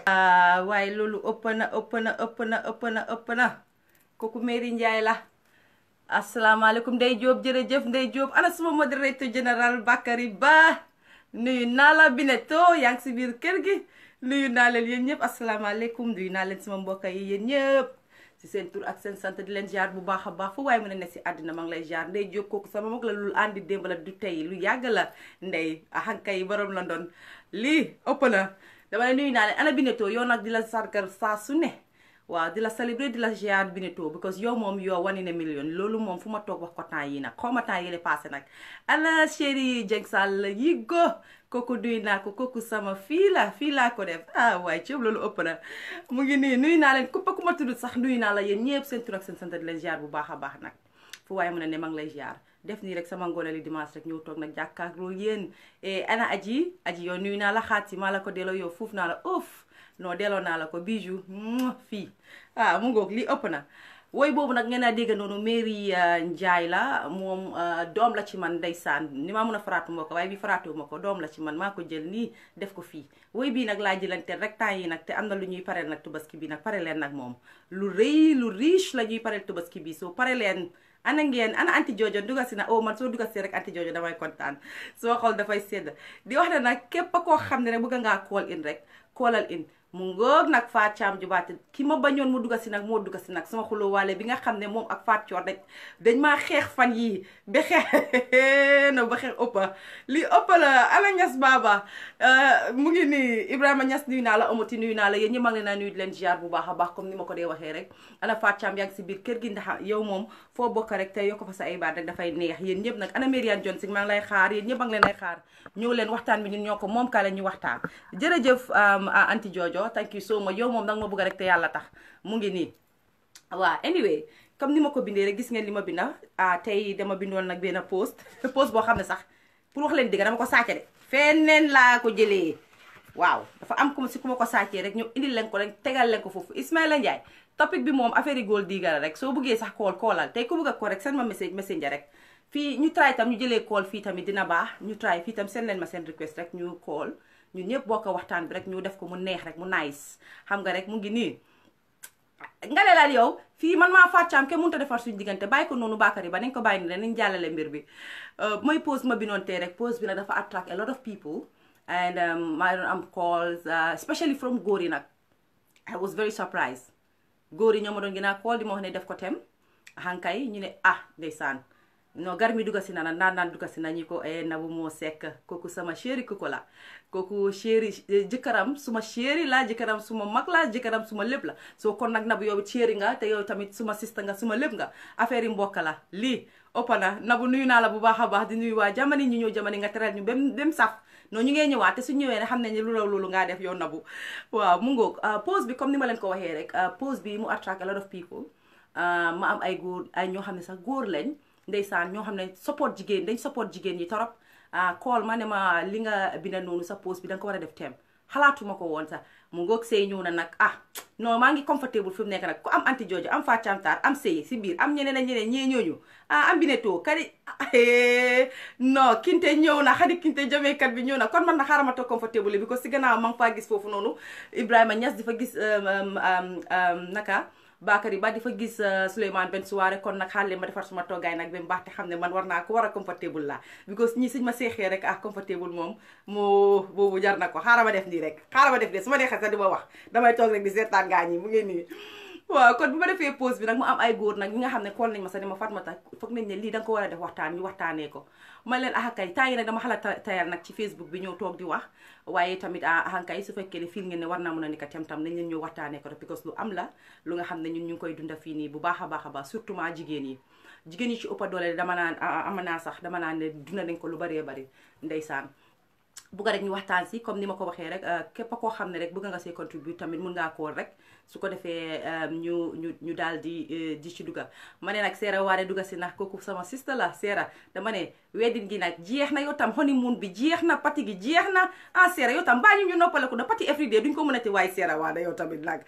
waaye loolu ëpp na kooku Mary Ndiaye la. asalaamaaleykum Ndey Jóob jërëjëf Ndey Jóob ana suma moderateur général Bakary Ba nuyu naa la Bineto yaa ngi si biir kër gi nuyu naa leen yéen ñëpp asalaamaaleykum nuyu naa leen sama mbokk yi yéen ñëpp si seen tur ak seen sant di leen jaar bu baax a baax fu waaye mën a ne si àddina ma ngi lay jaar Ndey Jóob kooku sama mag la lu andi démb la du tey lu yàgg la Ndey axanka yi borom London lii ëpp na dama ne nuyu naa leen ana Bineto yow nag di la sargal saa su ne waaw di la célébrer di la ziar Bineto because yow moom yow 1 in a million loolu moom fu ma toog wax ko temps yi nag xaw ma temps yële passé nag ana chéri Dieng Sall yi go kooku duy naa ko kooku sama fii laa ko def waaye ceeb loolu ëpp na mu ngi nii nuyu naa leen ku ma tudd sax nuyu naa la yéen ñëpp seen tur ak seen sant di leen ziar bu baax a baax nag fu waaye mën a ne ma ngi lay ziar def nii rek sama ngoonali dimanche rek ñëw toog nag jàkkaarloo yéen ana aji yow nuyu naa la xaati maa la ko delloo yow fuuf naa la non delloo naa la ko bijou fii mu ngoog lii ëpp na woy boobu nag ngeen a dégg noonu Mary Ndiaye la moom doom la ci man ndeysaan ni maa mun a faraatu ma ko waaye bi faraatu ma ko doom la ci man maa ko jël nii def ko fii woy bii nag laa jëlanteel rek temps yi nag te am na lu ñuy pareel nag tubaski bi nag pare leen nag moom lu rëy lu riche la ñuy pareel tubaski bi soo pare leen ana ngeen ana anti Jojo duga si na man soo duga si rek anti Jojo damay kontaan soo xool dafay sedd di wax ne nag képp koo xam ne rek bëgg ngaa call in rek callal in mu ngoog nag Faat Caam jubaate ki ma bañoon mu dugga si nag moo dugga si nag sama xuloo waale bi nga xam ne moom ak Faat Coor rek dañ maa xeex fan yii ba xeex no ba xeex ëppa lii ëppa la ala Ñas baaba mu ngi nii Ibrahima Ñas nuyu naa la amati nuyu naa la yéen ñi mag leen naa nuyu di leen ziar bu baax a baax comme ni ma ko dee waxee rek ana Faat Caam yaa ngi si biir kër gi ndax yow moom foo bokk rek te yokk fa sa ay baat rek dafay neex yéen ñëpp nag ana Mariane Johnson maa ngi lay xaar yéen ñëpp a ngi leen lay xaar ñëw leen waxtaan bi ñun ñoo ko moom kaa leen ñu waxtaan jërëjëf anti Jojo thank you so much yow moom danga ma bëgg rek te yàlla tax mu ngi nii waaw anyway comme ni ma ko bindee rek gis ngeen li ma binda tey dama bindoon nag benn post boo xam ne sax pour wax leen dëgg dama ko sàcce de feneen laa ko jëlee waaw dafa am comme si ku ma ko sàccee rek ñëw indil leen ko rek tegal leen ko foofu Ismaila Ndiaye topic bi moom affaire yi góol diiga la rek soo bëggee sax koolal tey ku bëgg a ko rek seen ma messenger rek fii ñu try tam ñu jëlee call fii tamit dina baax ñu try fii tam seen leen ma seen request rek ñu call ñun ñëpp bokk waxtaan bi rek ñu def ko mu neex rek mu nice xam nga rek mu ngi nii nga ne laal yow fii man maa Faat Caam kenn mënut a defar suñu diggante bàyyi ko noonu Bakary Ba nañ ko bàyyi ne nañ jàllale mbir bi mooy pause ma binoon tey rek pause bi nag dafa attract a lot of people and maa doon am calls especially from góor yi nag I was very surprised góor yi ñoo ma doon gën a call di ma wax ne def ko tem hankay ñu ne ndeysaan non gar mi dugga si na naan dugga si na ñi ko Nabou moo sekk kooku sama chéri kooku la kooku chéri jëkkëram suma chéri la jëkkëram suma mag la jëkkëram suma lépp la soo kon nag Nabou yow chéri nga te yow tamit suma sista nga suma lépp nga affaire yi mbokk la lii ëpp na Nabou nuyu naa la bu baax a baax di nuyu waa jamani ñu ñëw jamani nga teral ñu bem saf noonu ñu ngee ñëwaat te su ñëwee ne xam ne lu raw loolu ngaa def yow Nabou waaw mu ngoog pause bi comme ni ma leen ko waxee rek pause bi mu attract a lot of people ma am ay góor ay ñoo xam ne sax góor lañ ndeysaan ñoo xam ne dañ support jigéen yi torop call ma ne ma li nga binda noonu sa post bi da nga ko war a def thème xalaatuma ko woon sax mu ngoog sëy ñëw na nag non maa ngi comfortable fi mu nekk nag ku am anti Jojo am Faat Caam Taar am sëy si biir am ñeneen ak ñeneen ñee ñooñu am Bineto kadi non kinte ñëw na xadi kinte jameekat bi ñëw na kon man na xaaral ma toog comfortable bi ko si gannaaw ma ngi faa gis foofu noonu Ibrahima Niass di fa gis naka Bakary Ba di fa gis Souleymane Ben Souare kon nag xaaral ma defar suma toggaay nag ba mu baax te xam ne man war naa ko war a comfortable la because ñii suñ ma seexee rek comfortable moom moo boobu jar na ko xaaral ma def nii rek xaaral ma def nii su ma neexee sax di ma wax damay toog rek di seetaan gaa ñi mu ngi nii waaw kon bu ma defee pause bi nag mu am ay góor nag ñi nga xam ne kool nañ ma sax ni ma Fatmata foog nañ ne lii da nga ko war a def waxtaan ñu waxtaanee ko man leen kay temps yi nag dama xala tayal nag ci Facebook bi ñëw toog di wax waaye tamit kay su fekkee ne fii ngeen ne war naa mën a nekk tam nañ leen ñëw waxtaanee ko rek because lu am la lu nga xam ne ñun ñu ngi koy dunda fii nii bu baax a baax surtout ma jigéen yi ci ëppa doole dama naan dama naan ne dunda nañ ko lu baree bari ndeysaan bugga rek ñu waxtaan si comme ni ma ko waxee rek képp koo xam ne rek bëgg nga see contribute tamit mun ngaa kool rek su ko defee ñu daal di ci dugga ma ne nag Seera Waare dugga si nag kooku sama sister la Seera dama ne wedding gi nag jeex na yow tam honeymoon bi jeex na pati gi jeex na Seera yow tam baa ñu noppaleku da pati everyday duñ ko mën a ti waaye Seera Waare yow tamit nag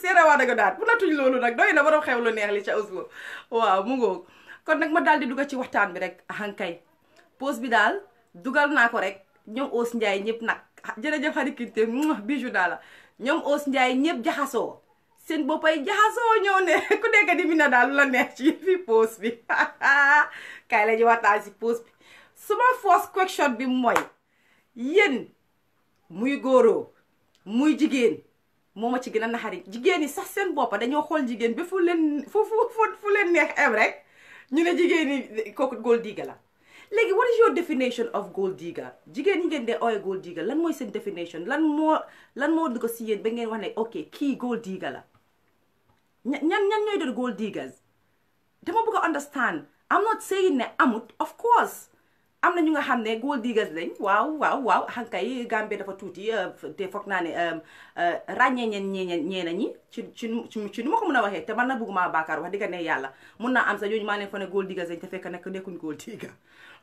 Seera Waare ko daal bu na tuñ loolu nag doy na borom xew lu neex li ca Oslo waaw mu ngoog kon nag ma daal di dugga ci waxtaan bi rek hankay pause bi daal dugal naa ko rek ñoom Ous Ndiaye ñëpp nag jërëjëf Khady Kinte bijou daal la ñoom Ous Ndiaye ñëpp jaxasoo seen boppay jaxasoo ñëw ne ku nekk di bind daal lu la neex ci fi post bi kay la ñu waxtaan si post bi suma first question bi mooy yéen muy góoroo muy jigéen moo ma ci gën a naxari jigéen yi sax seen boppa dañoo xool jigéen ba fu leen fu leen neex em rek ñu ne jigéen yi kooku gold digger la léegi what is your definition of gold digger jigéen ñi ngeen dee ooye gold digger lan mooy seen definition lan moo dugg si yéen ba ngeen wax ne ok kii gold digger la ñan ñooy doon gold diggers dama bëgg a understand I'm not saying ne amut of course am na ñu nga xam ne gold diggers lañ waaw xankay Gambie dafa tuuti te foog naa ne ràññee ñeena ñi ci nu ma ko mën a waxee te man na bëgguma baakaar wax digga ne yàlla mun naa am sax ñooñu maa leen fa ne gold diggers lañ te fekk nekk nekkuñ gold digger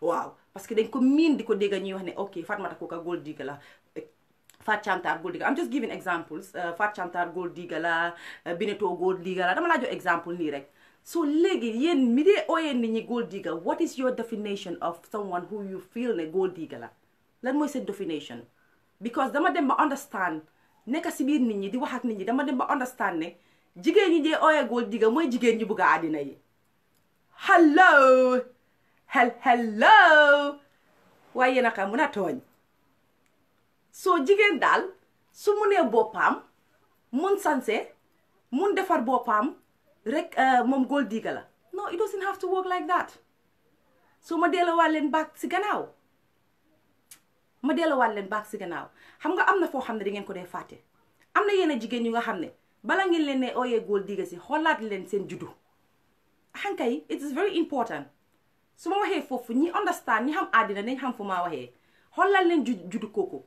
waaw parce que dañ ko miin di ko dégga ñuy wax ne ok Fatoumatta Coker gold digger la Fat Chantar gold digger I'm just giving examples Fat Chantar gold digger la Binetou gold digger la dama laa jox exemple nii rek so léegi yéen mi dee ooyee nit ñi gold digger what is your definition of someone who you feel ne gold digger la lan mooy seen definition because dama dem ba understand nekk si biir nit ñi di wax ak nit ñi dama dem ba understand ne jigéen ñi dee ooyee gold digger mooy jigéen ñi bugg a àddina yi hello waaye yéen a xam mun a tooñ soo jigéen daal su munee boppam mun sanse mun defar boppam rek moom gold digger la no it doesn't have to work like that so ma delluwaat leen back si gannaaw xam nga am na foo xam ne da ngeen ko dee fàtte am na yenn jigéen yu nga xam ne bala ngeen leen ne ooyee gold digger si xoolaat leen seen juddu xankay it is very important su ma waxee foofu ñi understand ñi xam àddina nañ xam fu maa waxee xoolal leen juddu kooku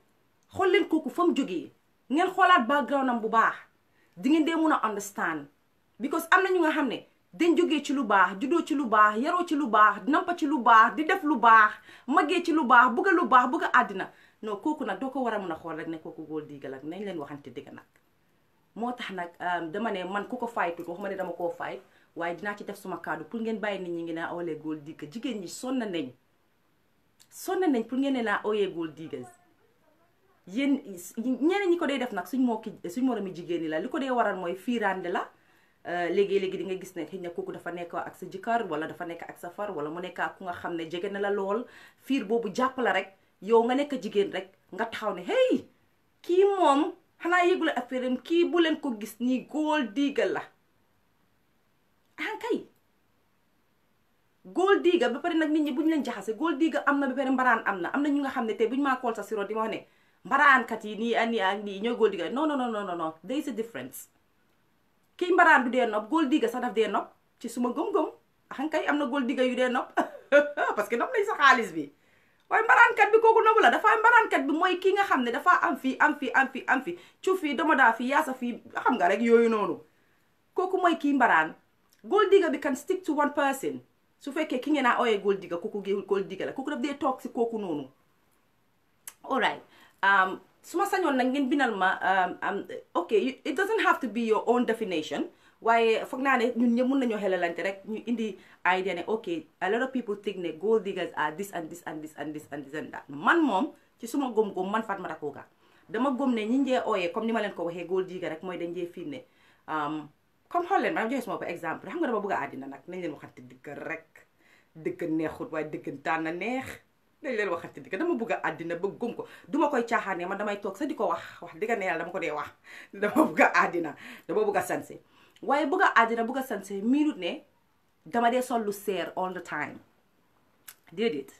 xool leen kooku fa mu jógee ngeen xoolaat background am bu baax di ngeen dee mun a understand because am na ñu nga xam ne dañ jógee ci lu baax juddoo ci lu baax yaroo ci lu baax nampa ci lu baax di def lu baax maggee ci lu baax bëgg a àddina non kooku nag doo ko war a mun a xool rek ne kooku gold digger la nañ leen waxante dëgg nag moo tax nag dama ne man ku ko faytut waxuma ne dama koo fayt waaye dinaa ci def suma kaddu pour ngeen bàyyi nit ñi ngi naa ooyee gold digger jigéen ñi sonn nañ pour ngeen ne naa ooyee gold diggers yéen ñeneen ñi ko dee def nag suñ moromi jigéen ñi la li ko dee waral mooy fiirande la léegi-léegi di nga gis ne xëy na kooku dafa nekk ak sa jëkkër wala dafa nekk ak sa far wala mu nekk ak ku nga xam ne jege na la lool fiir boobu jàpp la rek yow nga nekk jigéen rek nga taxaw ne hey kii moom xanaa yëgule affaire am kii bu leen ko gis nii gold digger la kay gold digger ba pare nag nit ñi buñ leen jaxase gold digger am na ba pare mbaraan am na ñu nga xam ne tey buñu maa kool sa siro di ma wax ne mbaraankat yi nii ak nii ñooy gold digger non there is a difference kii mbaraan du dee nopp gold digger sax daf dee nopp ci suma gëm-gëm kay am na gold digger yu dee nopp parce que nopp nañ sa xaalis bi waaye mbaraankat bi kooku nobu la dafa mbaraankat bi mooy kii nga xam ne dafa am fii cuuf fii domodaa fii yaasa fii xam nga rek yooyu noonu kooku mooy kii mbaraan gold digger bi can stick to one person su fekkee ki ngeen naa ooyee gold digger kooku gold digger la kooku daf dee toog si kooku noonu alright su ma sañoon nag ngeen bindal ma ok it doesn't have to be your own definition waaye foog naa ne ñun ñëpp mun nañoo xelalante rek ñu indi idea ne ok a lot of people think ne gold diggers are this and this and this and this and this and that man moom ci suma gom-gom man Fatoumatta Coker dama gom ne ñi njee ooyee comme ni ma leen ko waxee gold digger rek mooy dañ njee fii ne comme xool leen ma joxe suma ko exemple xam nga dama bëgg a àddina nag nañ leen waxante dëgg rek dëgg neexut waaye dëggantaan na neex dañ leen waxante dëgg dama bëgg a àddina bëgg gëm ko duma koy caaxaane man damay toog sax di ko wax dëgg ne yàlla dama ko dee wax dama bëgg a àddina dama bëgg a sanse waaye bëgg a àddina bëgg a sanse miinut ne dama dee sol lu seer all the time déedéet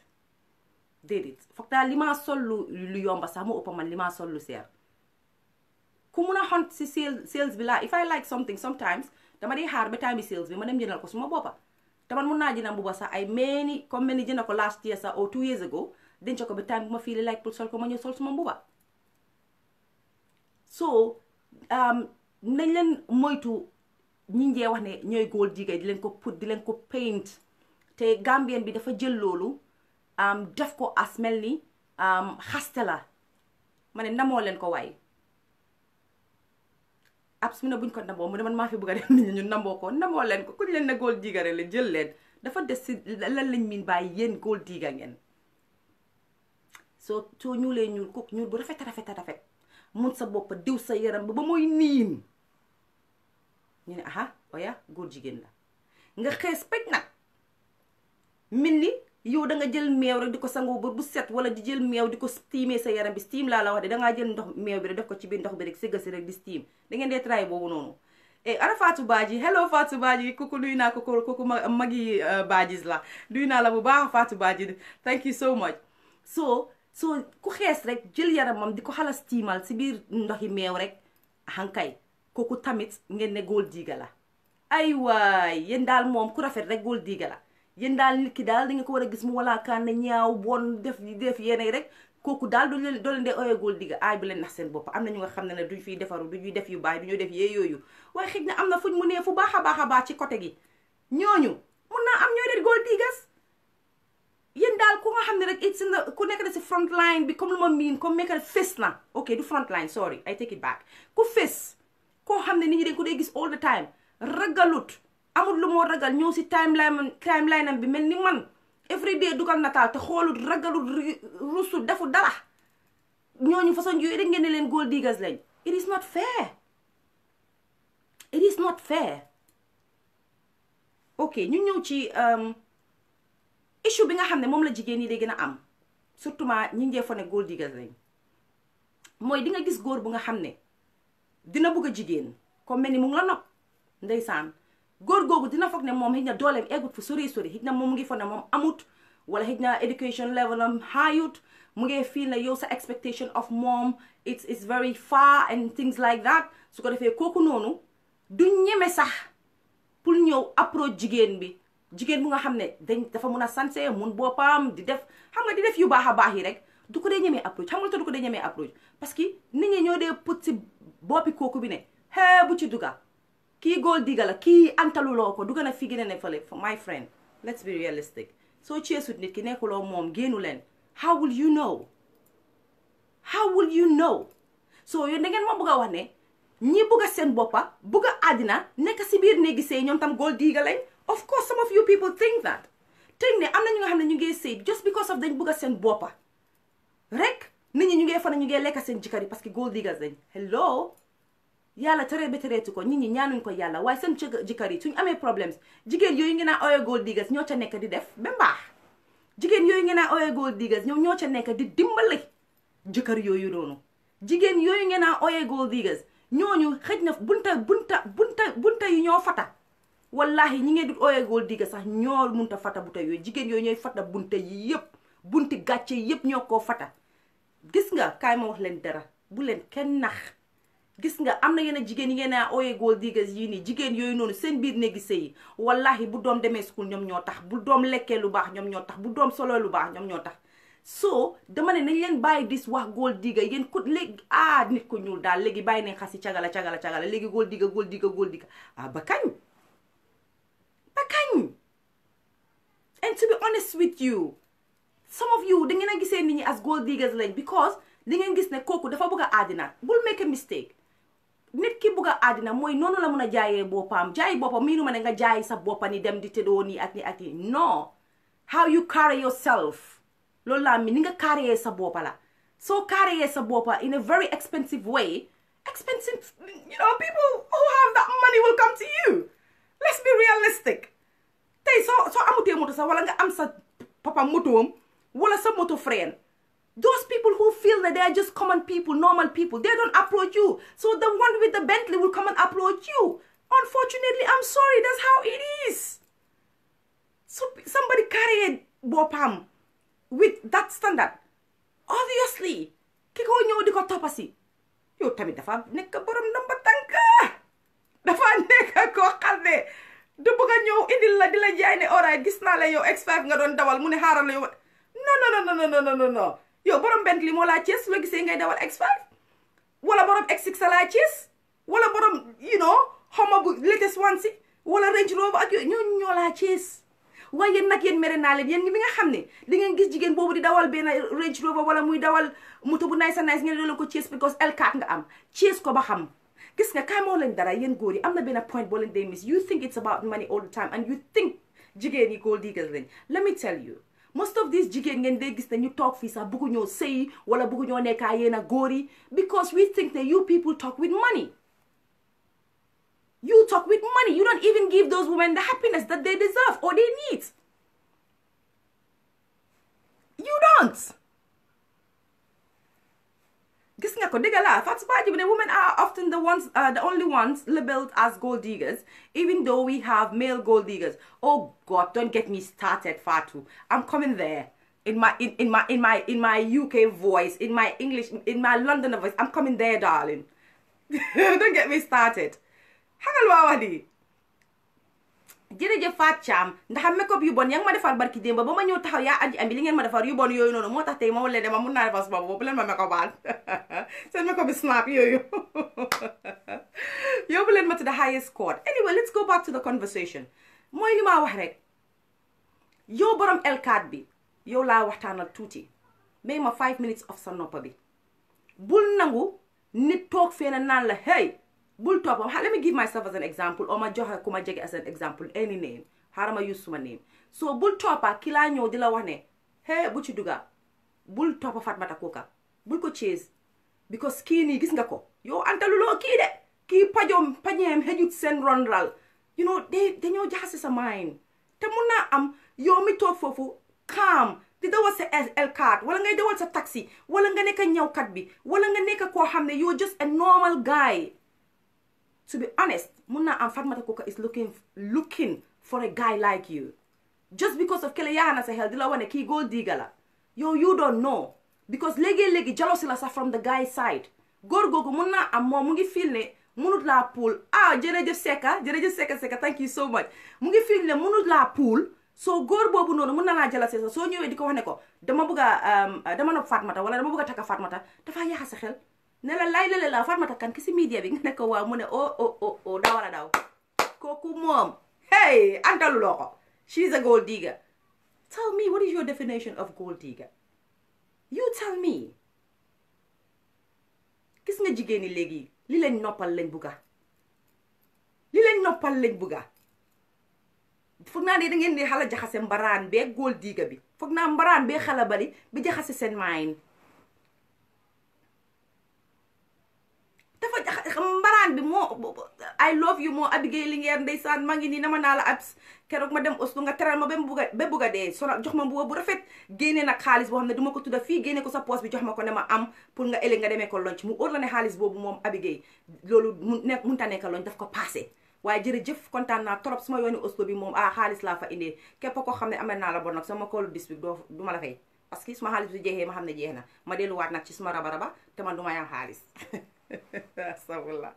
foog daal li maa sol lu yomba sax mu ëpp man li maa sol lu seer ku mun a xont si sales bi laa if I like something sometimes dama dee xaar ba time bi sales bi ma dem jëndal ko suma boppa te man mun naa jënd mbuba sax ay comme mel ni jënd ko last year sax or 2 years ago denc ko ba time bu ma fii like pour sol ko ma ñëw sol suma mbuba so nañ leen moytu ñi njee wax ne ñooy gold digger di leen ko put di leen ko paint te Gambien bi dafa jël loolu def ko as mel ni xaste la ma ne ndamoo leen ko waay abs mu ne buñ ko ndamboo mu ne man maa fi bëgg a def nit ñi ñu ndamboo ko ndamoo leen ko kuñ leen ne gold digger la jël leen dafa des si lan lañ miin bàyyi yéen gold digger ngeen soo ñuulee ñuul kooku ñuul bu rafet mun sa bopp diw sa yaram ba mooy niin ñu ne aha oya góor jigéen la. nga xees pej nag mel ni yow da nga jël meew rek di ko sangoo ba bu set wala di jël meew di ko steamee sa yaram bi steam laa la wax de dangaa jël ndox meew bi rek def ko ci biir ndox bi rek sigga si rek di steam da ngeen dee try boobu noonu. ana Fatou Badji hello Fatou Badji kooku nuyu naa ko kooku magi Badjis la nuyu naa la bu baax Fatou Badji thank you so much. so ku xees rek jël yaramam di ko xala steamal si biir ndoxi meew rek hankay kooku tamit ngeen ne gold digger la. ay waay yéen daal moom ku rafet rek gold digger la yéen daal nit ki daal da nga ko war a gis mu walaakaan ne ñaaw bon def yéenay rek kooku daal doo leen dee ooyee gold digger aay bu leen nax seen bopp. am na ñu nga xam ne duñ fiy defaru duñuy def yu baax duñuy def yooyu waaye xëy na am na fuñ mu nee fu baax a baax ci côté gi ñooñu mun naa am ñooy dee gold diggers. yéen daal ku nga xam ne rek it's in the ku nekk na si front line bi comme lu ma miin comme mekkal fés na ok du front line sorry I take it back ku fés koo xam ne nit ñi dañ ko dee gis all the time ragalut amul lu moo ragal ñëw si timeline am bi mel ni man every day dugal nataal te xoolut ragalut rusul defu dara ñooñu façon yooyu rek ngeen ne leen gold diggers lañ. it is not fair ok ñu ñëw ci issue bi nga xam ne moom la jigéen yi day gën a am surtout ñi ngee fa ne gold diggers lañ mooy di nga gis góor bu nga xam ne dina bugg a jigéen comme mel ni mu ngi la nopp ndeysaan góor googu dina foog ne moom xëy na dooleem eggut fu sori xëy na moom mu ngi foog ne moom amut wala xëy na education level am highut mu ngi feel ne yow sa expectation of moom it's very far and things like that su ko defee kooku noonu du ñeme sax pour ñëw approach jigéen bu nga xam ne dafa mun a sanse mun boppam di def xam nga di def yu baax a baax yi rek du ko dee ñemee approach xam nga te du ko dee ñemee approach parce que nit ñi ñoo dee put si boppi kooku bi ne xee bu ci duga kii gold digger la kii antaluloo ko duga na fi gën a ne fale my friend let's be realistic soo ceesut nit ki nekkuloo moom génnu leen how will you know so yow da ngeen ma bëgg a wax ne ñi bëgg a seen boppa bëgg a àddina nekk si biir néegi sëy ñoom tam gold digger lañ. of course some of you people think that teg ne am na ñu nga xam ne ñu ngi sëy just because of dañ bëgg a seen boppa rek nit ñi ñu ngi fa ne ñu ngi lekk seen jëkkër yi parce que gold diggers lañ. hello yàlla tere ba tereetu ko nit ñi ñaanuñ ko yàlla waaye seen jëkkër yi suñ amee problèmes jigéen yooyu ngeen a ooyee gold diggers ñoo ca nekk di def ba mbaax jigéen yooyu ngeen a ooyee gold diggers ñoom ñoo ca nekk di dimbali jëkkër yooyu noonu jigéen yooyu ngeen a ooyee gold diggers ñooñu xëj na bunta yi ñoo fata wallahi ñi ngeen di ooyee gold digger sax ñoo munta fata bunta yooyu jigéen yooyu ñooy fata bunta yi yëpp bunti gàcce yëpp ñoo koo fata. gis nga kaay ma wax leen dara bu leen kenn nax gis nga am na yenn jigéen yi ngeen a ooyee gold diggers yii nii jigéen yooyu noonu seen biir néegi sëy wallahi bu doom demee school ñoom ñoo tax bu doom lekkee lu baax ñoom ñoo tax bu doom solo lu baax ñoom ñoo tax. so dama ne nañ leen bàyyi dis wax gold digger yéen ku léegi nit ko ñuul daal léegi bàyyi nañ xasi cagala léegi gold digger ba kañ and to be honest with you some of you da ngeen a gisee nit ñi as gold diggers lañ because li ngeen gis ne kooku dafa bëgg a àddina bul make a mistake nit ki bëgg a àddina mooy noonu la mun a jaayee boppam jaayi boppam miinu ma ne nga jaayi sa boppa ni dem di tëddoo nii ak ni non how you carry yourself loolu laa mi ni nga carryee sa boppa la soo carryee sa boppa in a very expensive way people who have that money will come to you. Let's be realistic. Tey soo amutee moto sax wala nga am sa papa motoom wala sa moto friend those people who feel that they are just common people normal people they don't approach you so the one with the Bentley will come and approach you. Unfortunately I'm sorry that's how it is. So somebody carried boppam with that standard obviously ki ko ñëw di ko toppasi yow tamit dafa nekk borom namba tànka dafa nekk koo xam ne du bëgg a ñëw indil la di la jaay ne alright gis naa la yow X5 nga doon dawal mu ne xaaral la yow non yow borom Bentley moo laa Cees la gisee ngay dawal X5 wala borom X6 laa Cees wala borom xawma bu latest one si wala Range Rover ak yooyu ñoo laa Cees waaye yéen nag yéen mere naa leen yéen mi nga xam ne di ngeen gis jigéen boobu di dawal benn Range Rover wala muy dawal moto bu nice ngeen doon ko Cees because L4 nga am Cees ko ba xam. gis nga kaay moo leen dara yéen góor yi am na benn point boo leen day miss you think it's about money all the time and you think jigéen yi gold diggers lañ let me tell you most of these jigéen ngeen day gis ne ñu toog fii sax bëggu ñoo sëy wala bëggu ñoo nekkaa yéen a góor yi because we think that you people talk with money. You talk with money. You don't even give those women the happiness that they deserve or they need. You don't. Gis nga ko dëgg la Fatou Badji bi ne women are often the only ones labeled as gold diggers, even though we have male gold diggers. Oh God, don't get me started, Fatou. I'm coming there. In my UK voice, in my English, in my Londoner voice, I'm coming there, darling. Don't get me started. Xangal waa wax di jërëjëf Fatou Cham ndax makeup yu bon yaa ngi ma defar barki démb ba ma ñëw taxaw yaa aji am bi li ngeen ma defar yu bon yooyu noonu moo tax tey ma wala dama mun naa defar sama bopp leen ma makeup baal seen makeup bi snap yooyu yóbbu leen ma to the highest court. Anyway, let's go back to the conversation. Mooy li ma wax rek yow borom L4 bi yow laa waxtaanal tuuti may ma 5 minutes of sa noppa bi bul nangu nit toog fee na naan la hey bul topp let me give myself as an example or ma joxe ku ma jege as an example any name xaaral ma use suma name so bul toppa ki laa ñëw di la wax ne hey bu ci duga bul toppa Fatmata Coker bul ko chase because kii nii gis nga ko yow antaluloo kii de kii pañeem xejut seen ronral you know dañoo jaxase sa mind te mun naa am yow mi toog foofu calm di dawal sa L4 wala ngay dawal sa taxi wala nga nekk ñawkat bi wala nga nekk koo xam ne you're just a normal guy. To be honest, Munna and Fatmata Coker is looking for a guy like you. Just because of Kele Yahana Sahel, Dila wane ki gold digger la. Yo, you don't know. Because legi jealousy la sa from the guy's side. Gor gogo Munna and mo mungi feel ne munut la pool. Ah, Jerejef Seka, thank you so much. Mungi feel ne munut la pool. So gor bobu nono Munna la jealousy so ñëwé diko wax ne ko dama nopp Fatmata wala dama bëgga taka Fatmata dafa yaxa sa xel. Ne la lay la Fatmata kan ki si media bi nga ne ko waaw mu ne oh daa war a daw kooku moom hey antaluloo ko she's a gold digger. Tell me, what is your definition of gold digger? You tell me. Gis nga jigéen ñi léegi li leen noppal lañ bugga foog naa ne da ngeen di xala jaxase mbaraan bee gold digger bi foog naa mbaraan bee xala bari bi jaxase seen mind. Mbaraan bi moo I love you moo Abigail Linguère ndeysaan maa ngi nii nama naa la abs keroog ma dem Oslo nga teral ma ba bugga dee sonal jox ma mbuba bu rafet génne nag xaalis boo xam ne duma ko tudda fii génne ko sa poos bi jox ma ko ne ma am pour nga ëllëg nga demee ko lonc mu óor la ne xaalis boobu moom Abigail loolu munta nekk lonc daf ko passé waaye jërëjëf kontaan naa trop suma yooni Oslo bi moom xaalis laa fa indee képp ko xam ne amel naa la bon nag sama koolu bis bi du ma la fay parce que suma xaalis bi jeexee ma xam ne jeex na ma delluwaat nag ci suma raba te man du ma yam xaalis astagfirullah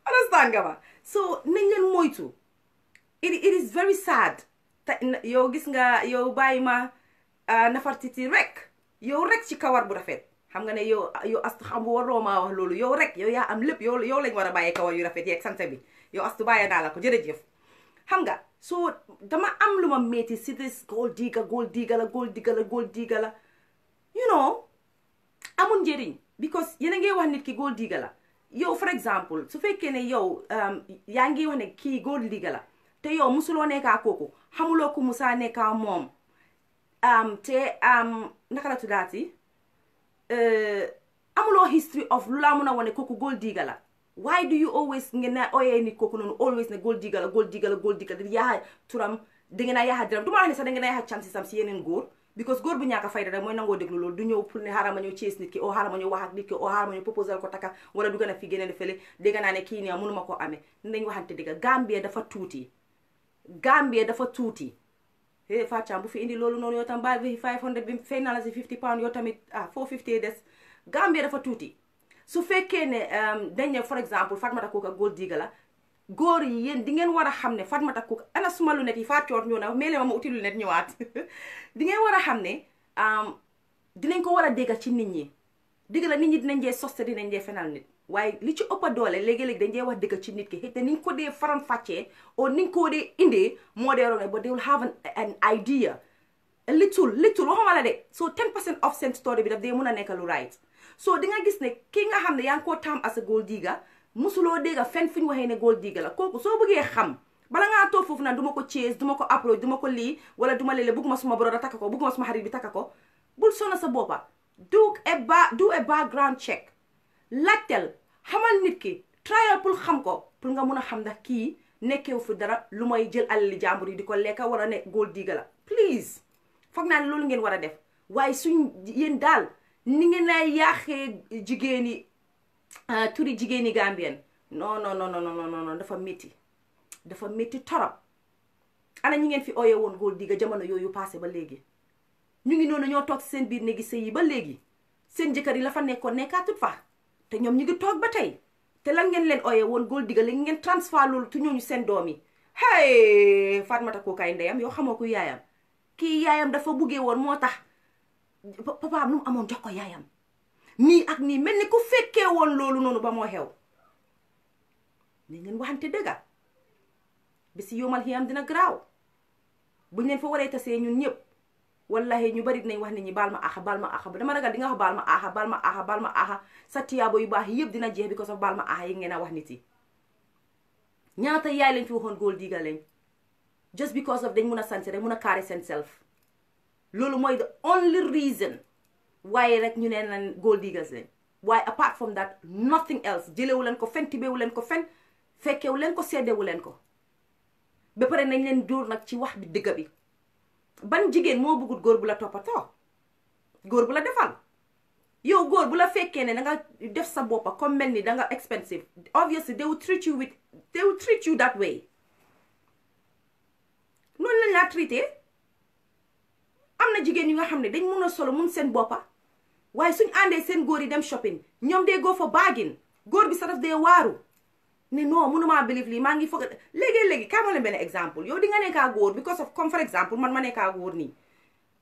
understand nga ma so nañ leen moytu it is very sad te yow gis nga yow bàyyi ma Nafartiti rek yow rek ci kawar bu rafet xam nga ne yow astu xam waroo maa wax loolu yow rek yow yaa am lépp yow lañ war a bàyyee kawar yu rafet yeeg sante bi yow astu bàyyee naa la ko jërëjëf xam nga so dama am lu ma metti si this gold digger la you know amul njëriñ because yéen a ngi wax nit ki gold digger la yow for example su fekkee ne yow yaa ngi wax ne kii gold digger la te yow musuloo nekkaa kooku xamuloo ko musaa nekkaa moom te naka la tuddaati amuloo history of lu laa mun a wane kooku gold digger la why do you always ngeen na oyee nit kooku noonu always ne gold digger la di yaa turam da ngeen a yaa diram du ma wax ne sax da ngeen a yaa chance sam si yeneen góor because góor bu ñàkk a fayda rek mooy nangoo déglu loolu du ñëw pour ne xaaral ma ñëw chase nit ki o xaaral ma ñëw wax ak nit ki o xaaral ma ñëw proposal ko taka wala du gën a fi génne fële dégg naa ne kii nii mënuma koo amee nañ waxante dëgg Gambie dafa tuuti Fatou bu fi indi loolu noonu yow tam ba 500 bi fay na la si 50 pounds yow tamit 450 des Gambie dafa tuuti su fekkee ne dañ ne for exemple Fatmata Coker gold digger la góor yi yéen di ngeen war a xam ne Fatmata Coker ana suma lunette yi Fatou ñëw na mais ma uti lunette ñëwaat di ngeen war a xam ne dinañ ko war a déggal ci nit ñi dégg la nit ñi dinañ dee soste dinañ dee fenal nit waaye li ci ëpp doole léegi-léegi dañ dee wax déggal ci nit ki xëy te niñ ko dee faram fàccee o niñ ko dee indee moo dee roone but they will have an idea a little waxuma la de so 10% of seen story bi daf dee mun a nekk lu right so di nga gis ne kii nga xam ne yaa ngi koo taam as a gold digger musuloo dégga fenn fu ñu waxee ne gold digger la kooku soo bëggee xam bala ngaa toog foofu naan du ma ko chase du ma ko approach du ma ko lii wala du ma léeg-léeg bugguma suma broda takka ko bugguma suma xarit bi takka ko bul sonna sa boppa do a background check laajtel xamal nit ki trial pour xam ko pour nga mun a xam ndax kii nekkeewu fi dara lu may jël alali jàmbur yi di ko lekka wala ne gold digger la please foog naa ne loolu ngeen war a def waaye suñ yéen daal ni ngeen lay yaaxee jigéeni turi jigéeni Gambien non non non non non dafa métti torop ana ñi ngeen fi ooyee woon gold digger jamono yooyu passé ba léegi ñu ngi noonu ñoo toog seen biir néegi sëy yi ba léegi seen jëkkër yi la fa nekkoon nekkaatut fa te ñoom ñu ngi toog ba tey te lan ngeen leen ooyee woon gold digger léegi ngeen transfert loolu tu ñooñu seen doom yi hey Fatmata kookaay ndeyam yow xamoo ko yaayam kii yaayam dafa buggee woon moo tax papaam lu mu amoon jox ko yaayam nii ak nii mel ni ku fekkee woon loolu noonu ba moo xew ni ngeen waxante dëgga bi si yomal xiyam dina garaaw buñ leen fa waree tasee ñun ñëpp wallahi ñu bari dinañ wax nit ñi baal ma axa ba dama ragal di nga wax baal ma axa sa tiyaabo yu baax yëpp dina jeex bi ko sax baal ma axa yi ngeen a wax nit yi ñaata yaay lañ fi waxoon gold digger lañ just because of dañ mun a sanse rek mun a carry seen self loolu mooy the only reason waaye rek ñu ne nan gold diggers lañ waaye apart from that nothing else jëlewu leen ko fen tibewu leen ko fen fekkewu leen ko seddewu leen ko ba pare nañ leen dóor nag ci wax bi dëgg bi ban jigéen moo bëggut góor bu la toppatoo góor bu la defal yow góor bu la fekkee ne da nga def sa boppa comme mel ni da nga expensive obviously they will treat you that way noonu lañ laa traité am na jigéen yu nga xam ne dañ mun a solo mun seen boppa waaye suñ àndee seen góor yi dem shopping ñoom dee go fa bargain góor bi sa daf dee waaru ne non mënumaa believe lii maa ngi foog léegi kaa ma leen benn exemple yow di nga nekkaa góor because of comme for exemple man ma nekkaa góor nii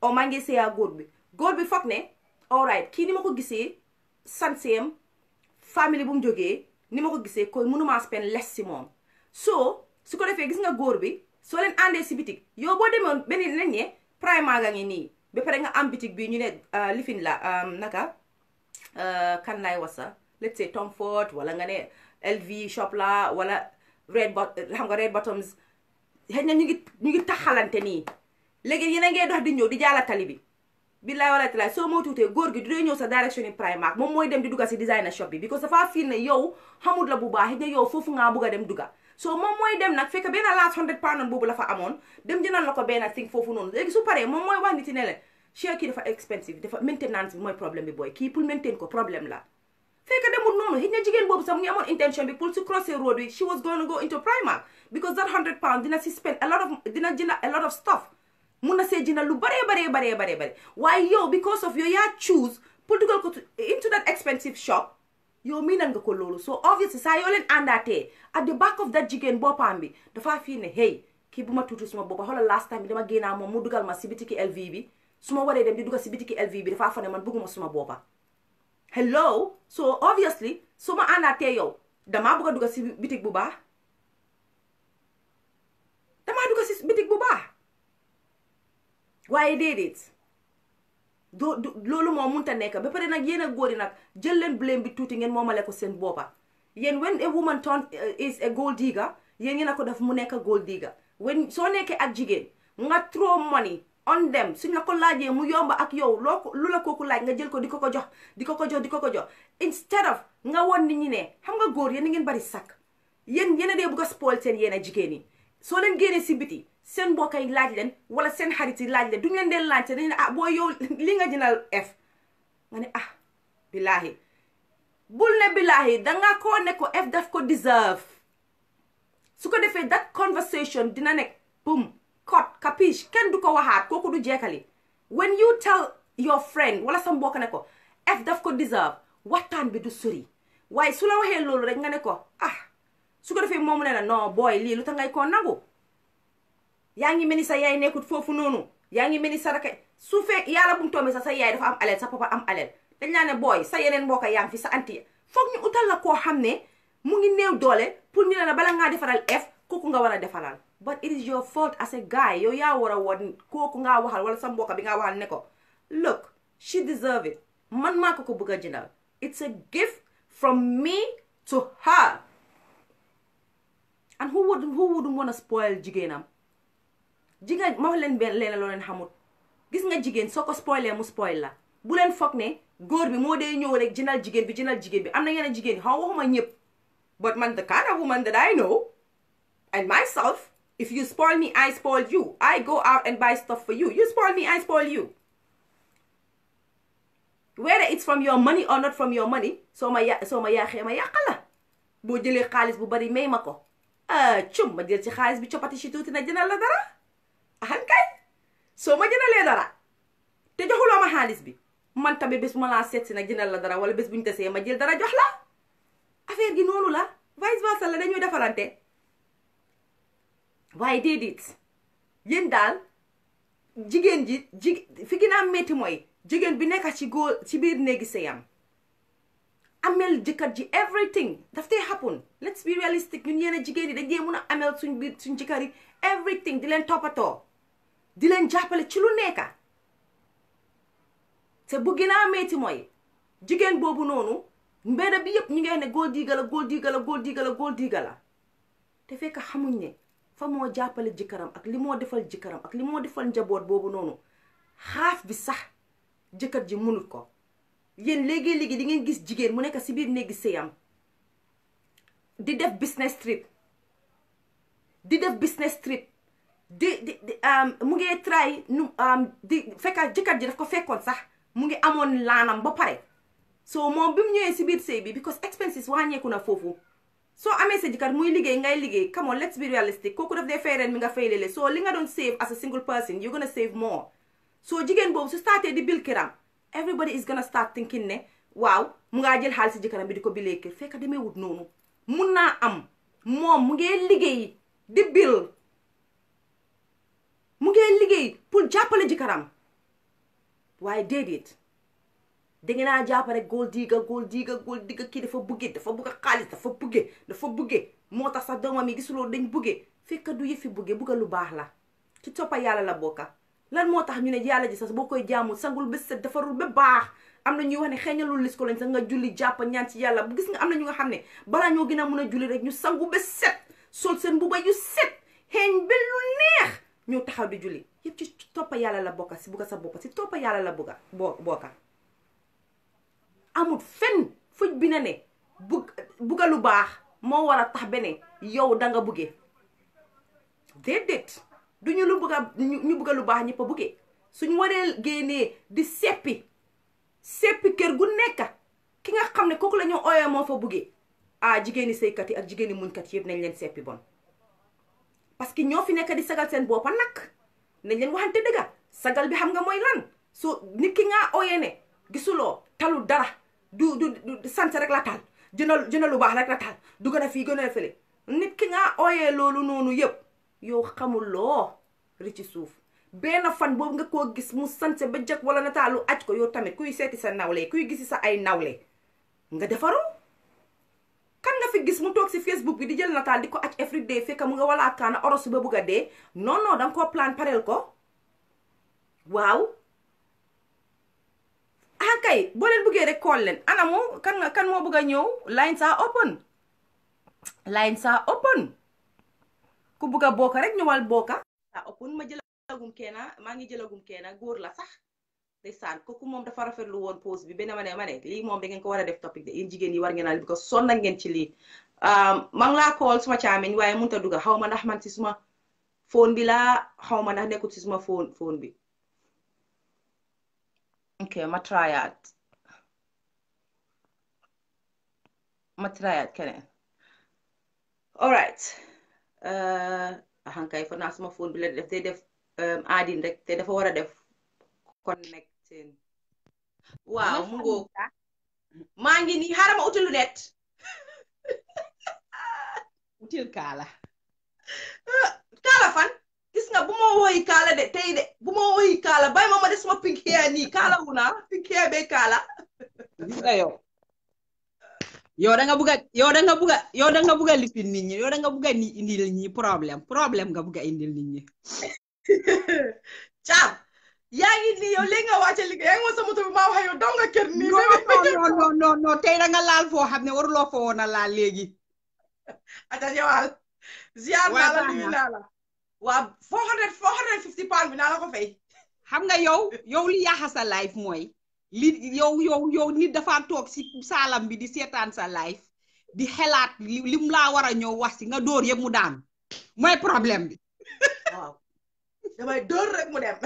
o maa ngi seeyaa góor bi foog ne all right kii ni ma ko gisee sanseem famille bu mu jógee ni ma ko gisee koy mënumaa spend less si moom so su ko defee gis nga góor bi soo leen àndee si bitig yow boo demoon benn nañ ne Primark nga ngi nii ba pare nga am bitig bi ñu ne lifin la naka kan laay wasa let's say Tom Ford wala nga ne LV shop la wala red bottoms xëy na ñu ngi taxalante nii léegi yéen a ngee dox di ñëw di jaala tali bi billaay wala talaay soo moo tuutee góor gi du dee ñëw sa direction yi Primark moom mooy dem di dugga si designer shop bi because dafa fiil ne yow xamul la bu baax xëy na yow foofu ngaa bugg a dem dugga so moom mooy dem nag fekk benn last £100 boobu la fa amoon dem jëndal la ko benn thing foofu noonu léegi su paree moom mooy wax nit ne leen cher kii dafa expensive dafa maintenance bi mooy problème bi booy kii pour maintain ko problème la fekk demul noonu xëy na jigéen boobu sax mu ngi amoon intention bi pour su crosser road bi she was going to go into Primark because that £100 dina si spend dina jënd a lot of stuff mun na see jënd lu baree waaye yow because of yow yaa choose pour dugal ko into that expensive shop yow miinal nga ko loolu so obviously saa yoo leen àndaatee at the back of that jigéen boppam bi dafaa fii ne hey kii bu ma tuuti suma boppa xoolal last time bi dama génnaa moom mu dugal ma si bitiki LV bi su ma waree dem di dugal si bitiki LV bi dafaa fa ne man bëgguma suma boppa hello so obviously su ma àndaatee yow damaa bëgg a dugal si bitik bu baax waaye déedéet loolu moo munta nekk ba pare nag yéen a góor yi nag jël leen blame bi tuuti ngeen moomale ko seen boppa yéen when a woman is a gold digger yéen ngeen a ko def mu nekk gold digger when soo nekkee ak jigéen nga throw money on them suñ la ko laajee mu yomba ak yow lu la kooku laaj nga jël ko di ko ko jox instead of nga won nit ñi ne xam nga góor yéen ngeen bari sakk yéen a dee bugg a spoil seen yéen a jigéen yi soo leen génnee si biti seen mbokk yi laaj leen wala seen xarit yi laaj leen duñu leen dee laajte dañu ne ah boo yow li nga jëndal F nga ne ah billaahi bul ne billaahi danga koo ne ko F daf ko deserve su ko defee that conversation dina nekk boom cut capiche kenn du ko waxaat kooku du jekkali when you tell your friend wala sa mbokk ne ko F daf ko deserve waxtaan bi du sori waaye su la waxee loolu rek nga ne ko ah su ko defee moomu ne la non booy lii lu tax ngay koo nangu yaa ngi mel ni sa yaay nekkut foofu noonu yaa ngi mel ni sa raka su fekk yàlla bu mu tombee sa yaay dafa am alal sa papa am alal dañ laa ne booy sa yeneen mbokk yaa ngi fi sa anti foog ñu utal la koo xam ne mu ngi néew doole pour ñu ne la bala ngaa defaral F kooku nga war a defaral but it is your fault as a guy yow yaa war a woon kooku ngaa waxal wala sa mbokk bi ngaa waxal ne ko look she deserve it man maa ko bëgg a jëndal it's a gift from me to her and who wouldn't want to spoil jigéenam. Jigéen ma wax leen benn leen loo leen xamut gis nga jigéen soo ko spoilee mu spoil la bu leen foog ne góor bi moo dee ñëw rek jëndal jigéen bi am na yeneen jigéen xaw waxuma ñëpp but man the kind of woman that I know and myself, if you spoil me I spoil you. I go out and buy stuff for you. You spoil me I spoil you. Whether it's from your money or not from your money soo ma yaaxee ma yàqa la boo jëlee xaalis bu bari may ma ko cum ma jël ci xaalis bi coppati si tuuti na jëndal la dara kay soo ma jëndalee dara te joxuloo ma xaalis bi man tamit bés bu ma laa seet si nag jëndal la dara wala bés bu ñu desee ma jël dara jox la affaire gi noonu la vice versa la dañuy defalante waaye déedéet yéen daal jigéen ji fi gën a metti mooy jigéen bi nekk ci góor ci biir néegi sëyam amel jëkkër ji everything daf tey happen. Let's be realistic ñun yéen a jigéen yi dañ dee mun a amel suñ biir suñ jëkkër yi everything di leen toppatoo di leen jàppale ci lu nekka te bu gën a metti mooy jigéen boobu noonu mbedd bi yëpp ñu ngi ne góor diiga la te fekk xamuñ ne fa moo jàppale jëkkëram ak li moo defal jëkkëram ak li moo defal njaboot boobu noonu xaaf bi sax jëkkër ji mënut ko. Yéen léegi di ngeen gis jigéen mu nekk si biir néegi sëyam di def business trip mu ngi try di fekka jëkkër ji daf ko fekkoon sax mu ngi amoon laanam ba pare so moom bi mu ñëwee si biir sëy bi because expenses wàññeeku na foofu soo amee sa jëkkër muy liggéey ngay liggéey come on let's be realistic kooku daf dee fay ren mi nga fay lele so li nga doon save as a single person you're gonna save more so jigéen boobu su startee di bil kiram everybody is gonna start thinking ne waaw mu ngaa jël xaalis si jëkkëram bi di ko bilee kër fekk demee wut noonu mun naa am moom mu ngee liggéey di bil mu ngee liggéey pour jàppale jëkkëram waaye déedéet dangeen naa jàppale góor diiga kii dafa bugg xaalis dafa bugge moo tax sax doomam yi gisuloo dañ bugge fekk du yëfi bugga lu baax la ci toppa yàlla la bokka lan moo tax ñu ne yàlla ji sax boo koy jaamu sangul ba set defarul ba baax am na ñuy wax ne xeeñalul lis ko lañ sax nga julli jàpp ñaan ci yàlla gis nga am na ñu nga xam ne balaa ñoo gën a mun a julli rek ñu sangu ba set sol seen mbuba yu set xeeñ ba lu neex ñoo taxaw di julli yëpp ci toppa yàlla la bokka si bugga sa boppa si toppa yàlla la bokka amul fenn fuj bi na ne bugga lu baax moo war a tax bene yow danga buggee déedéet duñu lu ñu bugga lu baax ñëpp a buggee suñ waree génnee di seppi kër gu nekk ki nga xam ne kooku la ñu ooyee moo fa buggee jigéeni sëykat yi ak jigéeni muñkat yëpp nañ leen seppi bon parce que ñoo fi nekk di sagal seen boppa nag nañ leen waxante dëgga sagal bi xam nga mooy lan so nit ki nga ooyee ne gisuloo talu dara du sant rek la tal jëna lu baax rek la tal du gën a fii gën a fële nit ki nga ooyee loolu noonu yëpp yow xamuloo ri ci suuf benn fan boobu nga koo gis mu sanse ba jëkk wala nataalu aj ko yow tamit kuy seeti sa nawle kuy gisi sa ay nawle nga defaru kan nga fi gis mu toog si Facebook bi di jël nataal di ko aj every day fekk mu nga walaa kaana orosu ba bugg a dee non danga ko plan pareel ko waaw kay boo leen buggee rek call leen anamu kan moo bëgg a ñëw lines are open ku bëgg a bokka rek ñëwal bokka open maa ngi jëlagum keena góor la sax ndeysaan kooku moom dafa rafetlu woon pause bi benn ma ne lii moom da ngeen ko war a def topic de yéen jigéen yi war ngeen a because sonna ngeen ci lii maa ngi laa call suma caamiñ waaye mënut a dugga xaw ma ndax man si suma phone bi laa xaw ma ndax nekkul si suma phone bi ok ma tryaat keneen alright axankay fa naa suma phone bi la def day def aadin rek te dafa war a def connecting waaw mu ngoo maa ngi nii xaaral ma util lu net util kaala fan gis nga bu ma woyi kaala de tey de bu ma woyi kaala bay ma de suma pink hair nii kaala wu naa pink hair be kaala gis nga yow da nga bugga lifin nit ñi yow da nga bugga ni indil ñi problème nga bugga indil nit ñi caam yaa ngi nii yow léegi nga wàcce liggéey yaa ngi woon sa moto bi maa wax yow daw nga kër nii non tey da nga laal foo xam ne waruloo fa woon a laal léegi ata ñëwal ziar waaye naa la baax nuyu na naa la waa 450 pounds bi naa la ko fay xam nga yow li yaaxa sa life mooy li yow nit dafa toog si saalam bi di seetaan sa life di xelaat lim laa war a ñëw wax si nga dóor yëpp mu daan mooy problème bi waaw damay dóor rek mu dem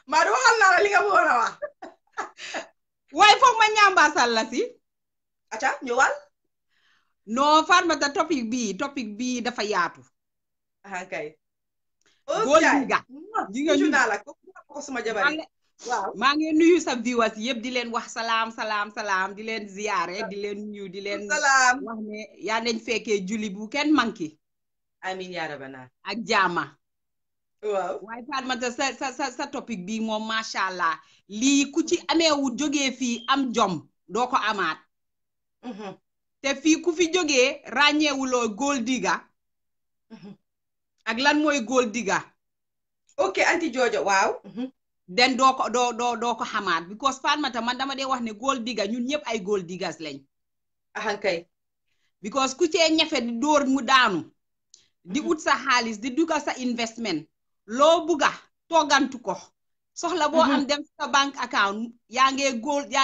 maa du waxal naa la li nga bëggoon a wax waaye foog ma ñambaasal la si aca ñëwal non Fatoumatta topic bii dafa yaatu kay góol diga nuyu naa la ko suma jabar waaw maa ngi nuyu sa viewers yëpp di leen wax salaam di leen ziyaare di leen nuyu di leen salaam wax ne yaa nañ fekkee julli bu kenn manki amiin yaa rabbana ak jaama waaw waaye Fatoumatta sa topic bi moom macha allah lii ku ci ameewu jógee fii am jom doo ko amaat te fii ku fi jógee ràññeewuloo góol diga ak lan mooy góol diga ok anti Jojo waaw den doo ko xamaat because Fatoumatta man dama dee wax ne góol diga ñun ñëpp ay góol digas lañ kay because ku cee ñafe di dóor mu daanu di ut sa xaalis di dugal sa investment loo bugga toogantu ko soxla boo am dem sa bank account yaa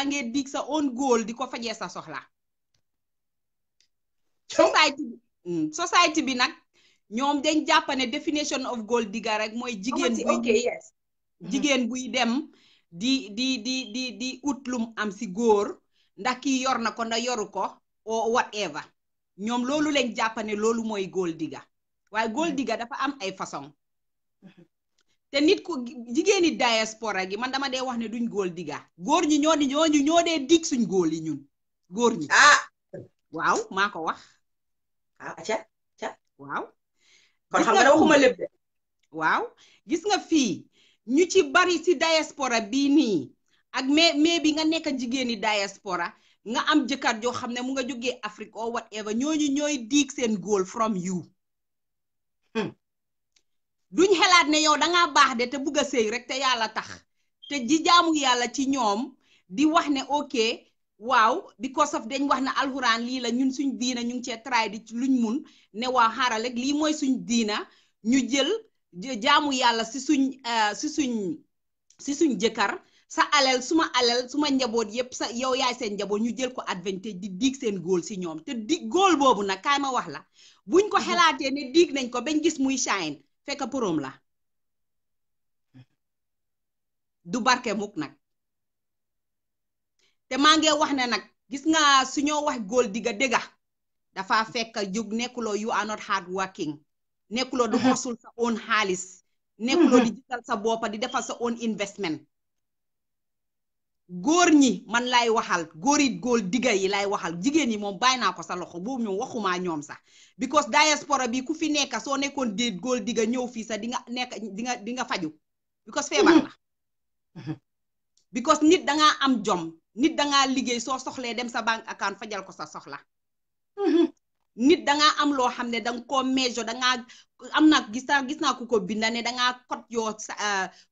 ngee dig sa own góol di ko fajee sa soxla society bi nag ñoom dañ jàppane definition of gold digger rek mooy jigéen buy dem di ut lum am si góor ndax kii yor na ko ndax yoru ko o whatever ñoom loolu lañ jàppane loolu mooy gold digger waaye gold digger dafa am ay façon te nit ku jigéeni diaspora gi man dama dee wax ne duñ gold digger góor ñi ñoo dee dig suñ góol yi ñun góor ñi waaw maa ko wax aca waaw kon xam nga ne waxuma lépp de waaw gis nga fii ñu ci bari si diaspora bii nii ak mais bi nga nekk jigéeni diaspora nga am jëkkër joo xam ne mu nga jógee Afrique or whatever ñooñu ñooy diig seen goal from you duñ xelaat ne yow dangaa baax de te bugg a sëy rek te yàlla tax te ji jaamu yàlla ci ñoom di wax ne ok waaw because of dañ wax na alxuraan lii la ñun suñ diina ñu ngi cee try di luñ mun ne waa xaaral rek lii mooy suñ diina ñu jël jaamu yàlla si suñ jëkkër sa alal suma njaboot yépp sa yow yaay seen njaboot ñu jël ko advantage di dig seen góol si ñoom te góol boobu nag kaay ma wax la buñ ko xelaatee ne dig nañ ko bañ gis muy shine fekk porom la du barke mukk nag te maa ngi wax ne nag gis nga suñoo wax góol digga dëgga dafa fekk jóg nekkuloo you are not hard working nekkuloo du hustle sa own xaalis nekkuloo di jital sa boppa di defal sa own investment góor ñi man lay waxal góori góol digga yi lay waxal jigéen yi moom bàyyi naa ko sa loxo boobu ñoom waxumaa ñoom sax because diaspora bi ku fi nekk soo nekkoon déet góol digga ñëw fii sax di nga faju because feebar la because nit dangaa am jom nit dangaa liggéey soo soxlee dem sa bank account fajal ko sa soxla nit dangaa am loo xam ne danga ko measure dangaa am na gis naa ku ko binda ne dangaa cut your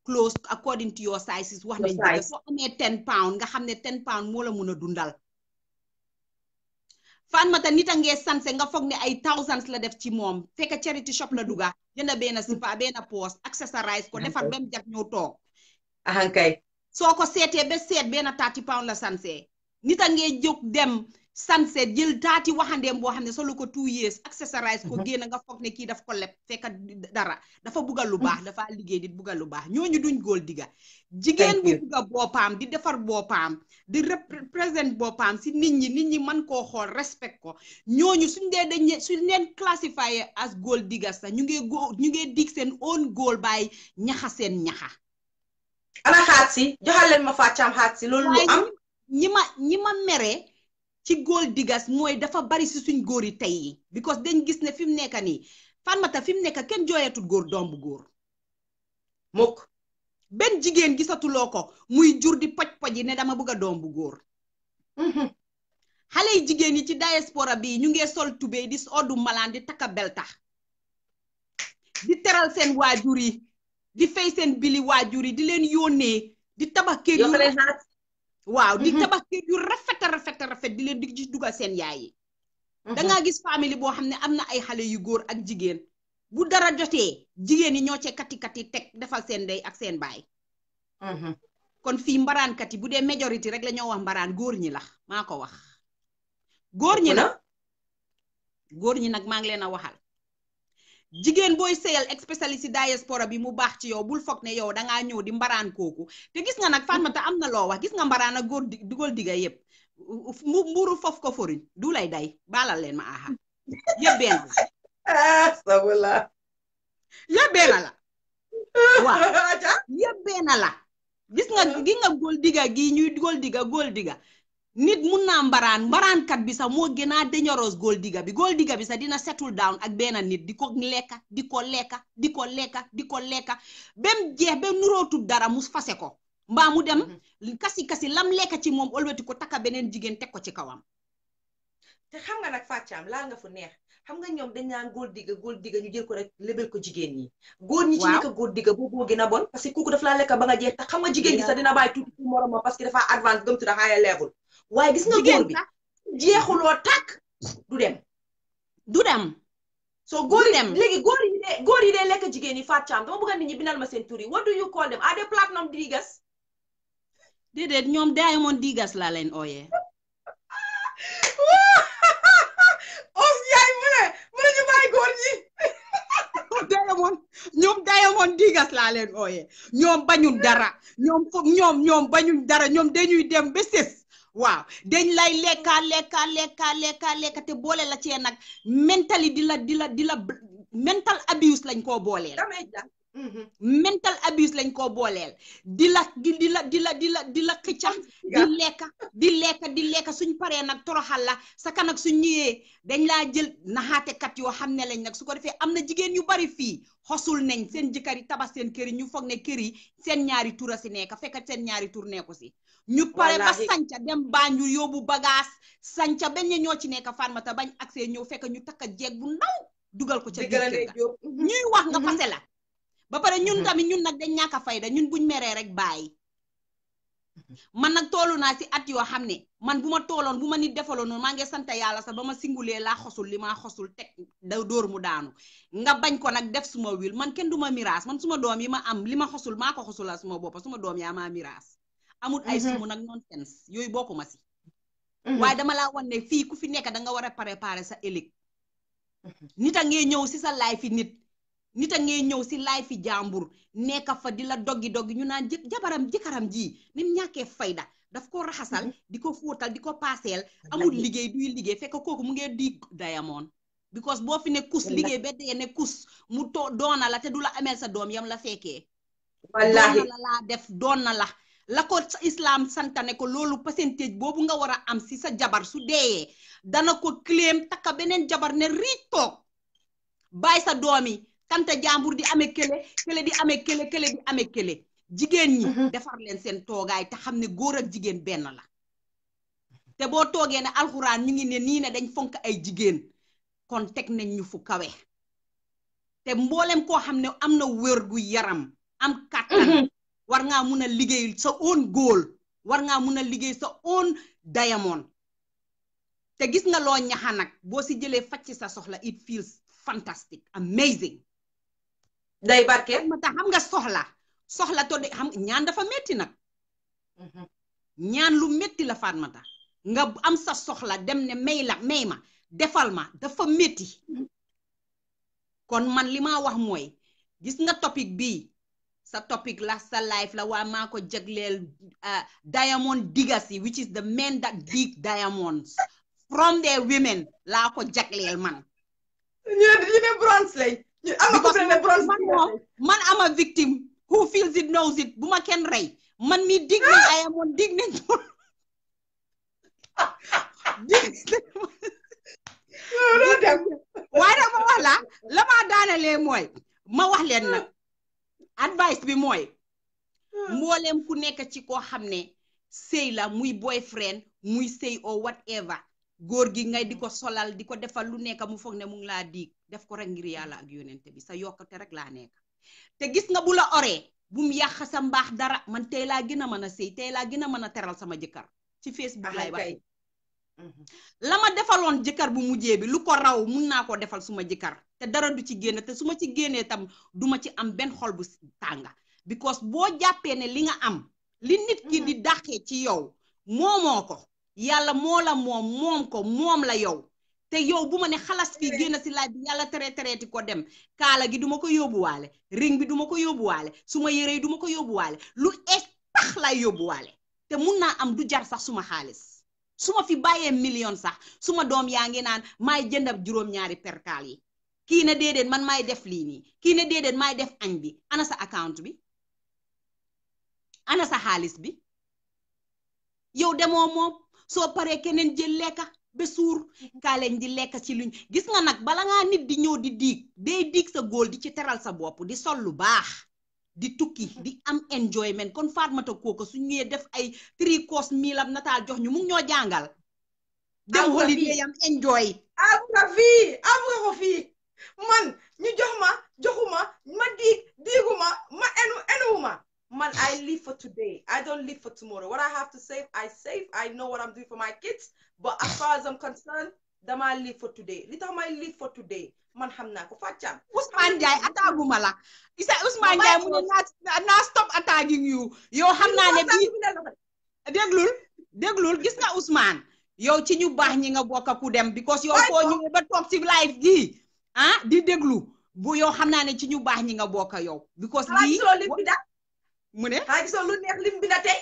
clothes according to your sizes wax nañ dëgg soo amee 10 pounds nga xam ne 10 pounds moo la mun a dundal Fatoumatta nit a ngee sanse nga foog ne ay thousands la def ci moom fekk charity shop la duga jënd benn sipa benn poos accessorize ko defar ba mu jag ñëw toog ahankay soo ko seetee ba seet benn 30 pounds la sanse nit a ngee jóg dem sanse jël taati waxandeem boo xam ne solo ko 2 years accessorize ko génn nga foog ne kii daf ko leb fekk dara dafa buggal lu baax dafa liggéey di buggal lu baax ñooñu duñ góol digga jigéen bu bugga boppam di defar boppam di represent boppam si nit ñi mën koo xool respect ko ñooñu suñ leen classifié as góol digga sax ñu ngee dig seen own góol baay ñaxa seen ñaxa ana xaat si joxal leen ma fàccaam xaat si loolu lu am ñi ma mere ci góol digas mooy dafa bari si suñ góor yi tey yi because dañ gis ne fi mu nekk nii Fatoumatta fi mu nekk kenn jooyatul góor doom bu góor mukk benn jigéen gisatuloo ko muy jur di poj yi ne dama bëgg a doom bu góor xale yi jigéen yi ci diaspora bi ñu ngee sol tubéy di oddu malaan di takka beltax di teral seen waajur yi di fay seen bili waajur yi di leen yónnee di tabax kër yu waaw di tabax kër yu rafet di leen di ci dugal seen yaay yi dangaa gis famille boo xam ne am na ay xale yu góor ak jigéen bu dara jotee jigéen ñi ñoo ci kati teg defal seen ndey ak seen baay kon fii mbaraankat yi bu dee majorité rek la ñoo wax mbaraan góor ñi la maa ko wax góor ñi nag maa ngi leen a waxal jigéen booy sëyal especially si diaspora bi mu baax ci yow bul foog ne yow dangaa ñëw di mbaraan kooku te gis nga nag Fatmata am na loo wax gis nga mbaraan ak góor digga yëpp mburu fof ko foriñ du lay day baalal leen ma aha yëpp benn la sabula yëpp benn la waaw yëpp benn la gis nga góol digga gi ñuy góol digga nit mun naa mbaraankat bi sax moo gën a dangereux góol digga bi sax dina settle down ak benn nit di ko lekka bem jeex ba nurootul dara mu fase ko mbaa mu dem kasi lam lekka ci moom ëlbati ko takka beneen jigéen teg ko ci kawam te xam nga nag Fathiam laa nga fu neex xam nga ñoom dañ naan góor digga ñu jël ko rek lebel ko jigéen ñi góor ñi ci nekk góor digga boo gën a bon parce que kooku daf laa lekka ba nga jeex te xam nga jigéen gi sax dina bàyyi tuuti moromam parce que dafa advance gëm tuda higher level waaye gis nga góor bi jeexuloo tàkk du dem so góor yi léegi góor yi dee lekk jigéen yi Fathiam dama bëgg nit ñi bindal ma seen tur yi what do you call them are they platinum diggers déedéet ñoom diamond diggers laa leen ooyee ñu bàyyi góor ñi ñoom diamond diggers laa leen ooyee ñoom bañul dara ñoom bañul dara ñoom dañuy dem ba sës waaw dañ lay lekka te boole la cee nag mentally di la mental abuse lañ koo booleel mental abuse lañ koo booleel di la xëcca di lekka suñ paree nag toroxal la sa kan nag suñ ñëwee dañ laa jël naxaatekat yoo xam ne lañ nag su ko defee am na jigéen yu bari fii xosul nañ seen jëkkër yi tabax seen kër yi ñu foog ne kër yi seen ñaari tur a si nekk fekk seen ñaari tur nekku si ñu pare ba sanca dem Banjul yóbbu bagage sanca benn ñoo ci nekk Fatmata bañ accès ñëw fekk ñu takka jeeg bu ndaw dugal ko ca biir kër ga ñuy wax nga fase la ba pare ñun tamit ñun nag dañ ñàkk a fayda ñun buñ meree rek bàyyi man nag toolu naa si at yoo xam ne man bu ma tooloon bu ma nit defaloon noonu maa ngi sant yàlla sax ba ma singulee laa xosul li ma xosul teg dóor mu daanu nga bañ ko nag def suma wil man kenn du ma miraas man suma doom yi ma am li ma xosul maa ko xosulal suma boppa suma doom yaa maa miraas amul ay sumu nag nonsense yooyu bokkuma si waaye dama laa wan ne fii ku fi nekk da nga war a préparer sa ëllëg nit a ngee ñëw si sa life fi nit a ngee ñëw si life fi jàmbur nekka fa di la doggi ñu naan jëkkëram ji nim ñàkkee fayda daf ko raxasal di ko fóotal di ko paaseel amul liggéey duy liggéey fekk kooku mu ngee di diamond because boo fi ne kus liggéey ba dee ne kus mu doona la te du la ameel sa doom yam la fekkee wallaahi doon na la laa def doon na la ko islam santane ko loolu percentage boobu nga war a am si sa jabar su deeyee dana ko claim takka beneen jabar ne riij toog bàyyi sa doomi tante jàmbur di amee kële di amee kële jigéen ñi defar leen seen toogaay te xam ne góor ak jigéen benn la te boo toogee ne alxuraan ñu ngi ne nii ne dañ fonk ay jigéen kon teg nañ ñu fu kawe te mboolem koo xam ne am na wér gu yaram am kàttan war ngaa mun a liggéey sa own goal war ngaa mun a liggéey sa own diamond te gis nga loo ñaxa nag boo si jëlee facc sa soxla it feels fantastic amazing day barke ma tax xam nga soxla to de xam ñaan dafa metti nag ñaan lu metti la Fatmata nga am sa soxla dem ne may ma defal ma dafa metti kon man li ma wax mooy gis nga topic bii sa topic la sa life la waa maa ko jagleel diamond diggers yi which is the men that dig diamonds from their women laa ko jagleel man ñu ne bronze lañ man am a victim who feels it knows it bu ma kenn rey man mi dig nañ diamond dig nañ waaye nag ma wax la ma daanalee mooy ma wax leen nag advice bi mooy mboolem ku nekk ci koo xam ne sëy la muy boyfriend muy sëy or whatever góor gi ngay di ko solal di ko defal lu nekk mu foog ne mu ngi laa diig def ko rek ngir yàlla ak yonente bi sa yokkate rek laa nekk te gis nga bu la oree bu mu yàq sa mbaax dara man tey laa gën a mën a sëy tey laa gën a mën a teral sama jëkkër ci Facebook lay wax la ma defaloon jëkkër bu mujjee bi lu ko raw mun naa koo defal suma jëkkër te dara du ci génn te su ma ci génnee tam duma ci am benn xol bu tànga because boo jàppee ne li nga am li nit ki di dàqee ci yow moomoo ko yàlla moo la moom ko moom la yow te yow bu ma ne xalas fii génn si laaj bi yàlla tereeti ko dem kaala gi duma ko yóbbuwaale ring bi duma ko yóbbuwaale suma yére yi duma ko yóbbuwaale lu ees tax lay yóbbuwaale te mun naa am du jar sax suma xaalis su ma fi bàyyee million sax suma doom yaa ngi naan maay jëndab juróom-ñaari perkaal yi kii ne déedéet man maay def lii nii kii ne déedéet maay def añ bi ana sa account bi ana sa xaalis bi yow demoo moom soo paree keneen jël lekka ba suur kaa leen di lekk ci luñ gis nga nag bala ngaa nit di ñëw di diig sa góol di ci teral sa bopp di sol lu baax di tukki di am enjoyment kon Fatoumatta Coker su ñëwee def ay 3 course meal am nataal jox ñu mu ngi ñoo jàngal dem holiday am enjoy am nga ko fii man ñu joxuma ma diiguma ma enuwuma man I live for today I don't live for tomorrow what I have to save I know what I'm doing for my kids but as far as I'm concerned dama live for today li tax may live for today man xam naa ko Fatou Ousmane Ndiaye attaquuma la isa Ousmane Ndiaye mu ne naa stop attacking you yow xam naa ne bii déglul gis nga Ousmane yow ci ñu baax ñi nga bokk ku dem because yow foo ñëwee ba toog ci live gi di déglu bu yow xam naa ne ci ñu baax ñi nga bokk yow because lii mu ne gisoo lu neex lim bi na tey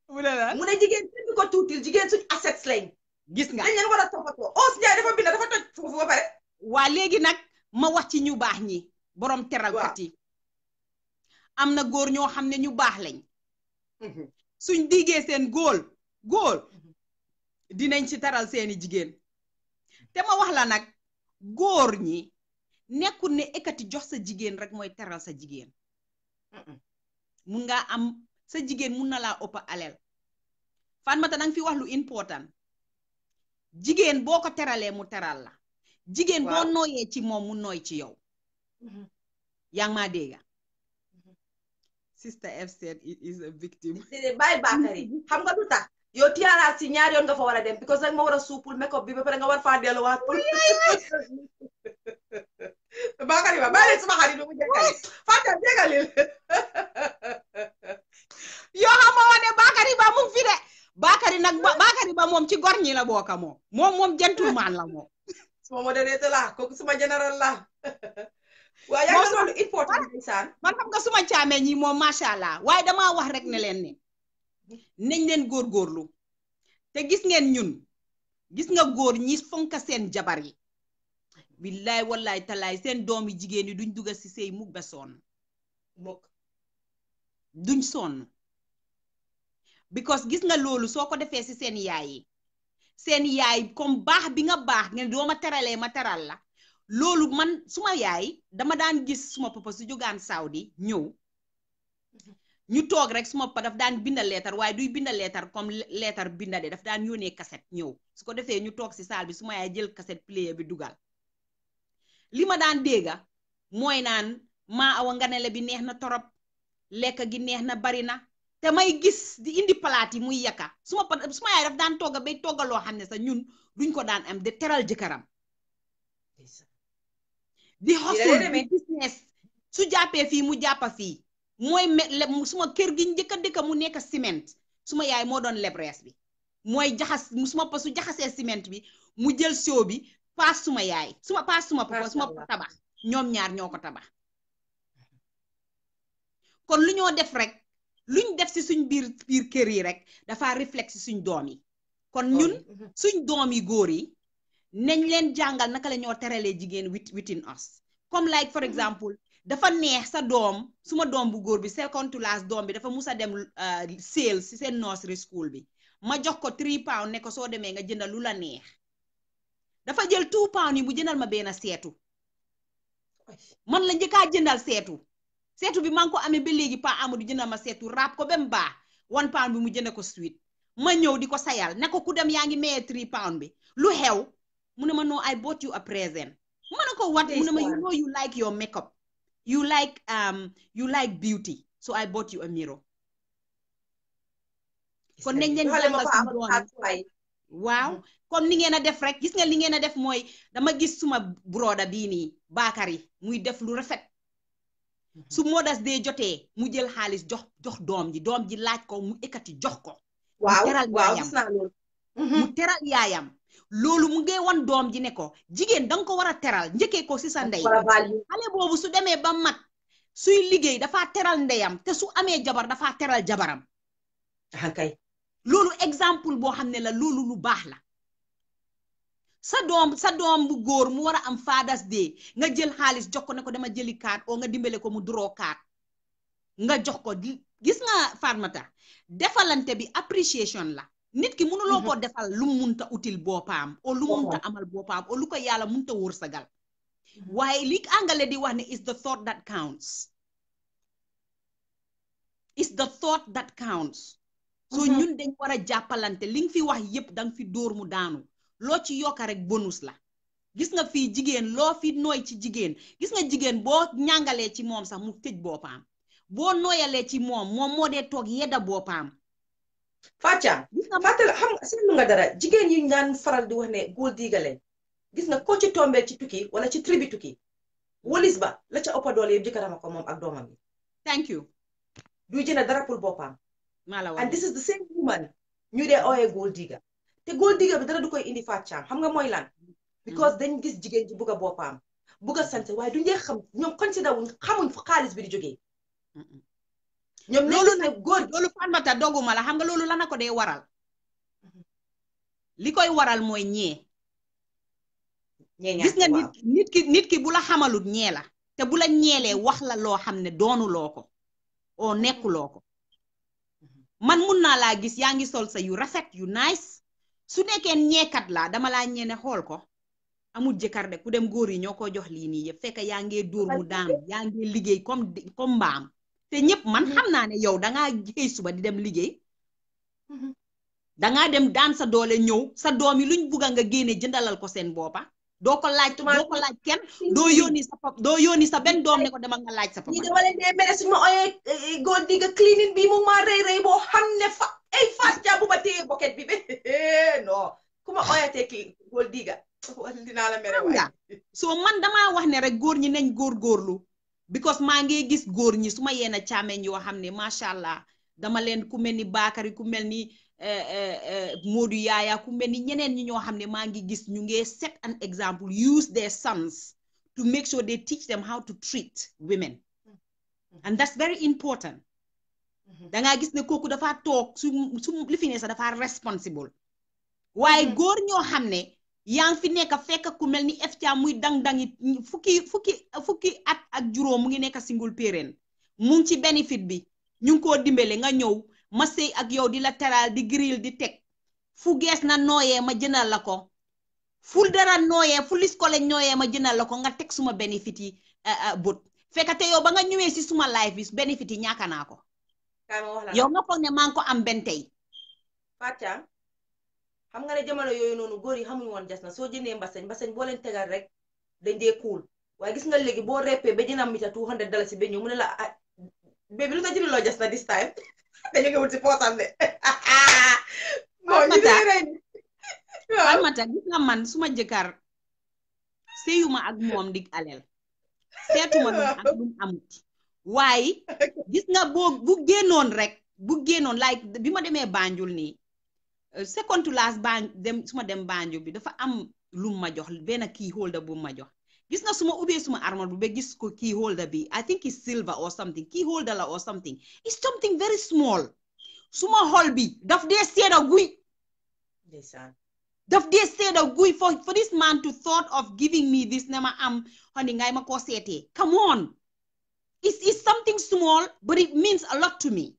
mu ne la mu ne jigéen suñu ko tuutil jigéen suñu assets lañ gis nga dañ leen war a toppatoo Ous Ndiaye dafa bind dafa toj foofu ba pare waa léegi nag ma wax ci ñu baax ñi borom teralkat yi am na góor ñoo xam ne ñu baax lañ suñ diggee seen góol dinañ ci taral seeni jigéen te ma wax la nag góor ñi nekkul ne ekkati jox sa jigéen rek mooy teral sa jigéen mun ngaa am sa jigéen mun na laa ëpp aleel Fatoumatta nanga fi wax lu important jigéen boo ko teralee mu teral la jigéen boo nooyee ci moom mu nooy ci yow yaa ngi maa dégga Sister F said it is a victim bàyyi Bakary xam nga lu tax yow tiyaaraat si ñaar yoon nga fa war a dem because nag ma war a suupul make-up bi ba pare nga war faa delluwaat Bakary ba bàyyi leen sama xarit mu jekkali Fatou jekkalil yoo xam ma wane Bakary ba mu fi de Bakary ba moom ci gor ñi la bokka moom gentleman la moom suma modérate la kooku suma général la waaye yaa ngi loolu important ndeysaan man xam nga suma caamee ñi moom macha allah waaye damaa wax rek ne leen ne nañ leen góorgóorlu te gis ngeen ñun gis nga góor ñi fonka seen jabar yi billaay wallaay talaay seen doom yi jigéen yi duñ dugga si sëy mukk ba sonn duñ sonn because gis nga loolu soo ko defee si seen yaay comme baax bi nga baax ngeen doo ma teralee ma teral la loolu man suma yaay dama daan gis suma papa su jógaan Saudi ñëw ñu toog rek suma papa daf daan binda leetar waaye duy binda leetar comme leetar binda de daf daan yónnee kaset ñëw su ko defee ñu toog si saal bi suma yaay jël kaset player bi dugal li ma daan dégga mooy naan maa awa nganale bi neex na torop lekk gi neex na bari na te may gis di indi palaat yi muy yaka suma yaay daf daan togga bay toggaloo xam ne sax ñun duñ ko daan am de teral jëkkëram di hustle di business su jàppee fii mu jàppa fii mooy suma kër gi njëkk a dëkk mu nekk ciment suma yaay moo doon lebrees bi mooy suma pa su jaxasee ciment bi mu jël soo bi paas suma yaay suma papa suma tabax ñoom ñaar ñoo ko tabax kon lu ñoo def rek luñ def si suñ biir kër yi rek dafa reflect si suñ doom yi kon ñun suñ doom yi góor yi nañ leen jàngal naka la ñoo teralee jigéen within us comme like for example dafa neex sa doom suma doom bu góor bi second to last doom bi dafa musa dem sale si seen nursery school bi ma jox ko 3 pounds ne ko soo demee nga jëndal lu la neex dafa jël 2 pounds yi mu jëndal ma benn seetu man la njëkkaa jëndal seetu bi maa ngi ko amee ba léegi Pa Amadou jëndal ma seetu raab ko ba mu baax 1 pound bi mu jënd ko sweet ma ñëw di ko sayal ne ko ku dem yaa ngi mayee 3 pounds bi lu xew mu ne ma no I bought you a present ma ne ko what mu ne ma you know you like your makeup you like beauty so I bought you a mirror kon nañ leen jàngal suñu doom waaw comme ni ngeen a def rek gis nga li ngeen a def mooy dama gis suma broda bii nii Bakary muy def lu rafet su Mother's Day jotee mu jël xaalis jox doom ji laaj ko mu ekkati jox ko waaw mu teral waaw yaayam gis naa loolu mu teral yaayam loolu mu ngi wan doom ji ne ko jigéen danga ko war a teral njëkkee ko si sa ndey xale boobu su demee ba mag suy liggéey dafaa teral ndeyam te su amee jabar dafaa teral jabaram kay loolu exemple boo xam ne la loolu lu baax la sa doom bu góor mu war a am Father's Day nga jël xaalis jox ko ne ko dama jëli kaat oo nga dimbale ko mu duroo kaat nga jox ko gis nga Fatmata defalante bi appreciation la nit ki mënuloo ko defal lu munta util boppam o lu munta amal boppam o lu ko yàlla munta wërsëgal waaye li angale di wax ne is the thought that counts is the thought that counts so ñun dañ war a jàppalante li nga fi wax yépp danga fi dóor mu daanu loo ci yokka rek bonus la gis nga fii jigéen loo fi nooy ci jigéen gis nga jigéen boo ñàngalee ci moom sax mu tëj boppam boo nooyalee ci moom moo dee toog yedda boppam Fatia fàttala xam nga seetlu nga dara jigéen yi ñaan faral di wax ne góor diigale gis nga ko ci tombee ci tukki wala ci tribi tukki walis ba la ca ëppa doole yëpp jëkkëram ko moom ak doomam bi thank you du jënd dara pour boppam maa and this is the same woman ñu dee ooyee góor diiga te góor diiga bi dara du koy indi Fatia xam nga mooy lan because dañ gis jigéen ji bugg a boppam bugg a sant waaye du ñee xam ñoom consider wuñ xamuñ fu xaalis bi di jógee ñoom loolu nag góor loolu Fatmata doguma la xam nga loolu lana ko dee waral li koy waral mooy ñee gis nga nit ki bu la xamalut ñee la te bu la ñeelee wax la loo xam ne doonuloo ko oo nekkuloo ko man mun naa laa gis yaa ngi sol sa yu rafet yu nice su nekkee ñeekat laa dama laa ñeene xool ko amul jëkkër de ku dem góor yi ñoo ko jox lii nii yëpp fekk yaa ngee dóor mu daanu yaa ngee liggéey comme mbaam te ñëpp man xam naa ne yow dangaa xëy suba di dem liggéey dangaa dem daan sa doole ñëw sa doom yi luñ bugga nga génne jëndalal ko seen boppa doo ko laaj kenn doo yónni sa benn doom ne ko demal nga laaj sa papa. ñi dama leen dee mere suñu ma ooyee góor diga cleaning bi mu ma rëy boo xam ne Fatia bu ma téye boket bi non ku ma ooyatee góor diga dinaa la mere waay so man damaa wax ne rek góor ñi nañ góorgóorlu because maa ngi gis góor ñi su ma yeena càmmeñ yoo xam ne macha allah dama leen ku mel ni Bakary ku mel ni Modou Yaaya ku mel ni ñeneen ñi ñoo xam ne maa ngi gis ñu ngi set an example use their sons to make sure they teach them how to treat women and that's very important dangaa gis ne kooku dafa toog su li fi ne sax dafa responsible waaye góor ñoo xam ne yaa ngi fi nekk fekk ku mel ni FCA muy dang-dangi fukki at ak juróom mu ngi nekk single parent mu ngi ci benefit bi ñu ngi koo dimbale nga ñëw ma sëy ak yow di la teral di grill di teg fu gees na nooyee ma jëndal la ko fu dara nooyee fu lis ko lañ nooyee ma jëndal la ko nga teg suma benefit yi bët fekk te yow ba nga ñëwee si suma life bi benefit yi ñàkk naa ko yow nga foog ne maa ngi ko am benn tey Fatia xam nga ne jamono yooyu noonu góor yi xamuñu woon jas na soo jëndee mbasañ boo leen tegal rek dañ dee cool waaye gis nga léegi boo reppee ba jënd mita $200 ba ñëw mu ne la bébi lu nga jëndiloo jas na this time dañu ngi wut si poosam de Fatmata gis nga man suma jëkkër séyuma ak moom dig alel seetuma lu ak lu amut waaye gis nga bu génnoon rek like bi ma demee Banjul nii second to last suma dem Banjul bi dafa am lu ma jox benn key holder bu ma jox gis nga suma ubbee suma armoire bi ba gis ko key holder bi I think it's silver or something key holder la or something it's something very small suma xol bi daf dee seeda guy daf dee seeda guy for this man to thought of giving me this ne ma am honey ngay ma koo seetee come on it's something small but it means a lot to me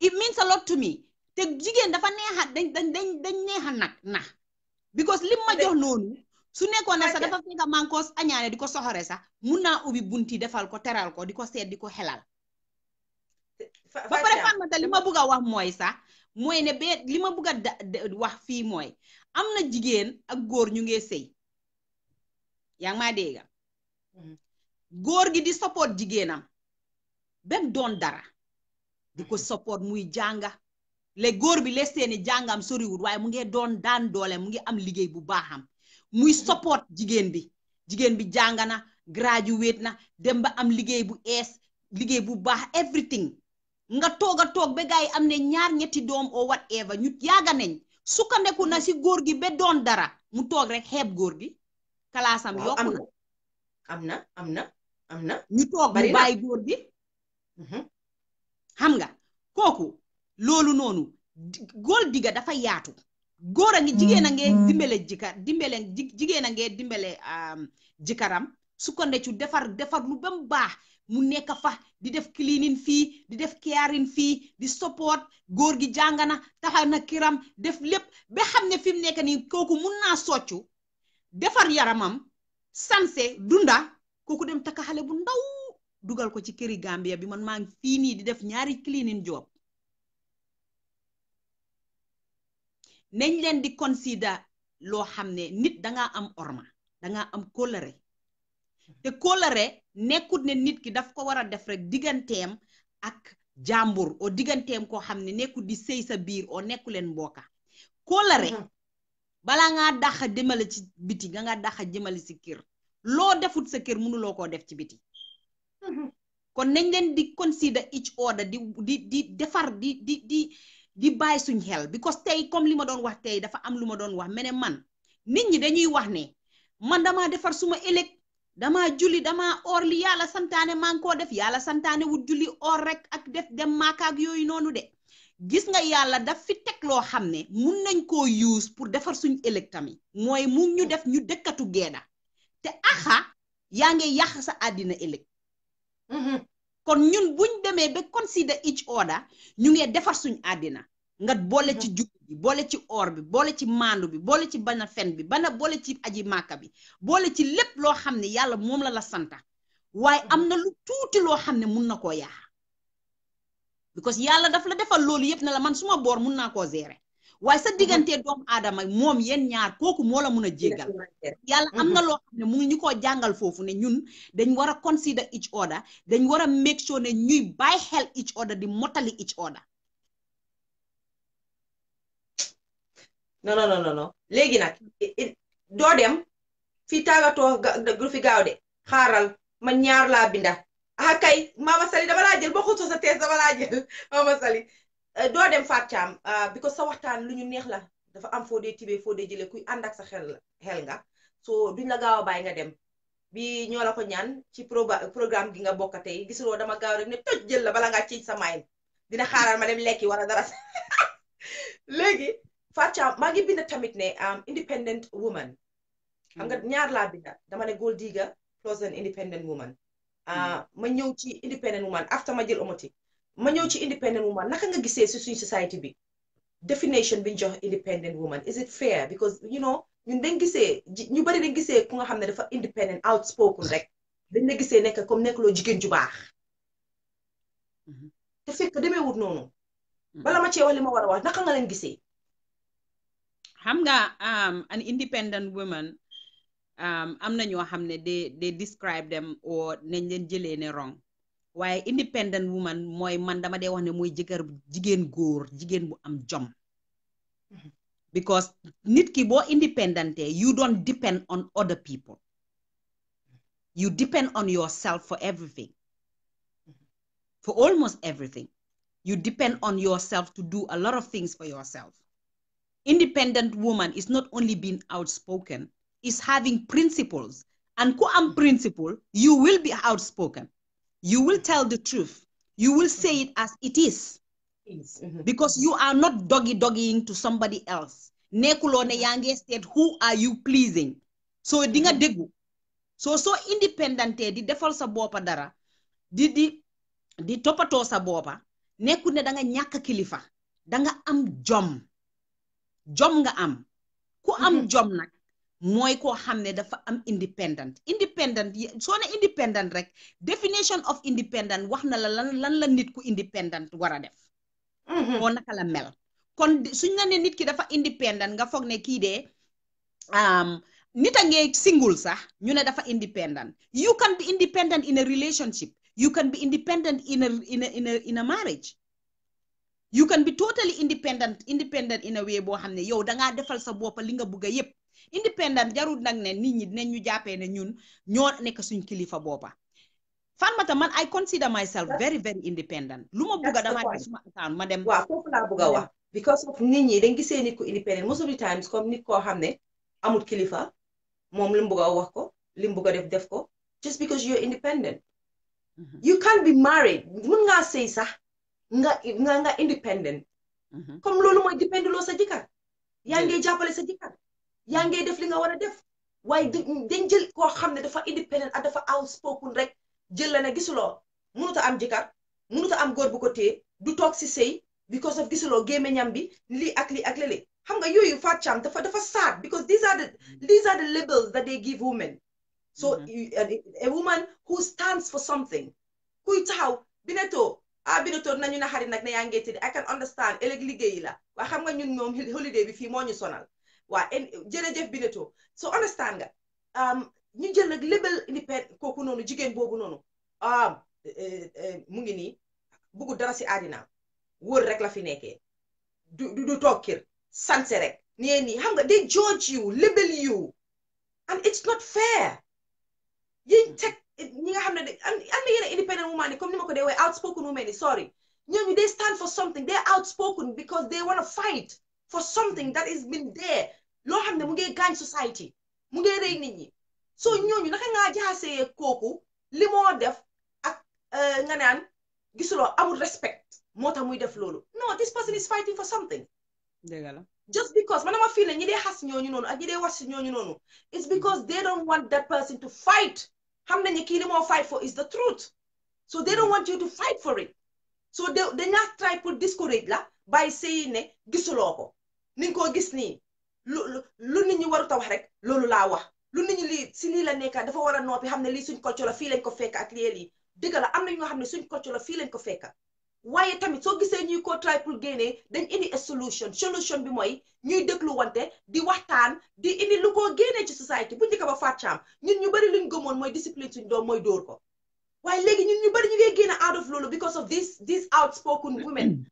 it means a lot to me te jigéen dafa neexa dañ neexa nag because lim ma jox noonu su nekkoon ne sax dafa fekk maa ngi ko añaane di ko soxore sax mun naa ubbi bunti defal ko teral ko di ko seet di ko xelal ba pare Fatmata li ma bugg a wax mooy sax mooy ne ba li ma bugg a wax fii mooy am na jigéen ak góor ñu ngi sëy yaa ngi maa dégg góor gi di support jigéenam bem doon dara di ko support muy jànga le góor bi les seeni jàngam soriwul waaye mu ngi doon daan doole mu ngi am liggéey bu baaxam muy support jigéen bi jàng na graduate na dem ba am liggéey bu liggéey bu baax everything nga toog a toog ba gars yi am ne ñaar ñetti doom o whatever ñu yaaga nañ sukkandeku na si góor gi ba doon dara mu toog rek xeeb góor gi kalaasam yokku na am na ñu toog mu bàyyi góor gi xam nga kooku loolu noonu góor digga dafa yaatu góor a ngi jigéen a ngee jigéen a ngee dimbale jikaram sukkandeku defar lu ba mu baax mu nekk fa di def cleaning fii di def caring fii di support góor gi jàngana taxaw na kiram def lépp ba xam ne fi mu nekk nii kooku mun naa soccu defar yaramam sanse dunda kooku dem takka xale bu ndaw dugal ko ci këri Gambia bi man maa ngi fii nii di def ñaari cleaning job nañ leen di consider loo xam ne nit danga am orma danga am kóllëre te kóllëre nekkut ne nit ki daf ko war a def rek digganteem ak jàmbur o digganteem koo xam ne nekkut di sëy sa biir o nekku leen mbokka kóllëre balaa ngaa daxa jëmale ci biti nga daxa jëmale si kër loo defut sa kër mënuloo koo def ci biti kon nañ leen di consider each other di defar di bàyyi suñ xel because tey comme li ma doon wax tey dafa am lu ma doon wax mene man nit ñi dañuy wax ne man damaa defar suma ëllëg damaa julli damaa or li yàlla santaane maa ngi koo def yàlla santaane wut julli or rek ak def dem maakaak yooyu noonu de gis nga yàlla daf fi teg loo xam ne mun nañ koo use pour defar suñ ëllëg tamit mooy mu ñu def ñu dëkkatu geeda te yaa ngi yàq sa àddina ëllëg kon ñun buñ demee ba consider each other ñu ngi defar suñ àddina nga boole ci julli bi boole ci or bi boole ci maandu bi boole ci bana fen bi boole ci aji màkka bi boole ci lépp loo xam ne yàlla moom la santa waaye am na lu tuuti loo xam ne mun na koo yaaxa because yàlla daf la defal loolu yëpp ne la man suma boor mun naa koo gérer waaye sa diggante doomu aadama moom yéen ñaar kooku moo la mun a jéggal yàlla am na loo xam ne mu ngi ñu koo jàngal foofu ne ñun dañ war a consider each other dañ war a make sure ne ñuy bàyyi xel each other di motali each other non léegi nag doo dem fii tàggatoo du fi gaaw de xaaral man ñaar laa binda kay Mama Sali dama laa jël boo xutoo sa tees dama laa jël Mama Sali doo dem Fatou Cham because sa waxtaan lu ñu neex la dafa am foo dee tibee foo dee jëlee kuy ànd ak sa xel nga so duñ la gaaw a bàyyi nga dem bi ñoo la ko ñaan ci programme gi nga bokk tey gisuloo dama gaaw rek ne toj jël la bala ngaa ciic sa maay dina xaaral ma dem lekki wala dara léegi Fatou Cham maa ngi bind tamit ne independent woman xam nga ñaar laa binda dama ne gold digger plus an independent woman ma ñëw ci independent woman after ma jël omoti ma ñëw ci independent woman naka nga gisee si suñ society bi definition bi ñu jox independent woman is it fair because you know ñun dañ gisee ñu bari dañ gisee ku nga xam ne dafa independent outspoken rek dañ la gisee nekk comme nekk loo jigéen ju baax te fekk demee wut noonu bala ma cee wax li ma war a wax naka nga leen gisee xam nga an independent woman am na ñoo xam ne they describe them or nañ leen jëlee ne wrong waaye independent woman mooy man dama dee wax ne mooy jigéen góor jigéen bu am jom because nit ki boo independente you don't depend on other people you depend on yourself for everything for almost everything you depend on yourself to do a lot of things for yourself. Independent woman is not only being outspoken, is having principles. And ku am principle, you will be outspoken. You will tell the truth. You will say it as it is. Because you are not doggying to somebody else. Nekulo ne yange state, who are you pleasing? So dinga degu. So independente di defal sa bopa dara. Di topato sa bopa. Neku ne danga ñaka kilifa. Danga am jom. Jom nga am. Ku am jom nak. Moy ko xamne dafa am independent so ne independent rek definition of independent wax na la lan la nit ku independent wara def o naka la mel kon suñ la ne nit ki dafa independent nga foog ne kii de nit a ngee single sax ñu ne dafa independent. You can be independent in a relationship. You can be independent in a marriage. you can be totally independent in a way boo xam ne yow dangaa defal sa bopp li nga bëgg a yëpp independent jarul nag ne nit ñi dinañ ñu jàppee ne ñun ñoo nekk suñ kilifa boppa Fatmata man I consider myself very very independent lu ma bëgg a dama def suma account ma dem waaw foofu laa bëgg a wax because of nit ñi dañ gisee nit ku independent most of the times comme nit koo xam ne amul kilifa moom li mu bëgg a wax ko li mu bëgg a def ko just because you're independent you can't be married mun ngaa sëy sax nga independent comme loolu mooy dépend loo sa jëkkër yaa ngi jàppale sa jëkkër yaa ngi def li nga war a def waaye dañ jël koo xam ne dafa independent ak dafa outspoken rek jël la ne gisuloo mënut a am jëkkër mënut a am góor bu ko téye du toog si sëy because of gisuloo gémmiñam bi lii ak lële xam nga yooyu Fatou Cham dafa sad because these are the labels that they give women so a woman who stands for something kuy taxaw Binetou nañu na xarit nag ne yaa ngi tëdd I can understand ëllëg liggéeyi la waaye xam nga ñun moom holiday bi fii moo ñu sonal waa jërëjëf Binetou so understand nga ñu jël nag label independent kooku noonu jigéen boobu noonu mu ngi nii buggu dara si àddina wër rek la fi nekkee du toog kër sanse rek nii xam nga they judge you label you and it's not fair yiñ teg ñi nga xam ne am na yeneen independent woman yi comme ni ma ko dee waaye outspoken women yi sorry ñooñu they stand for something they're outspoken because they want to fight for something that is been there loo xam ne mu ngi gaañ society mu ngi rey nit ñi so ñooñu naka ngaa jaxasee kooku li moo def ak nga naan gisuloo amul respect moo tax muy def loolu no this person is fighting for something dëgg la just because man dama feel ne ñi dee xas ñooñu noonu ak ñi dee was ñooñu noonu it's because they don't want that person to fight xam nañu kii li moo fight for is the truth so they don't want you to fight for it so they not try to discourage la by saying ne gisuloo ko ni nga ko gis nii lu nit ñi warut a wax rek loolu laa wax lu nit ñi lii si lii la nekka dafa war a noppi xam ne lii suñ culture la fii lañ ko fekk ak lii dëgg la am na ñoo xam ne suñ culture la fii lañ ko fekk waaye tamit soo gisee ñuy ko try pour génnee dañ indi a solution bi mooy ñuy déglu wante di waxtaan di indi lu ko génnee ci society bu njëkk ba Fatou Cham ñun ñu bari luñ gëmoon mooy discipline suñ doom mooy dóor ko waaye léegi ñun ñu bari ñu ngi génne out of loolu because of these outspoken women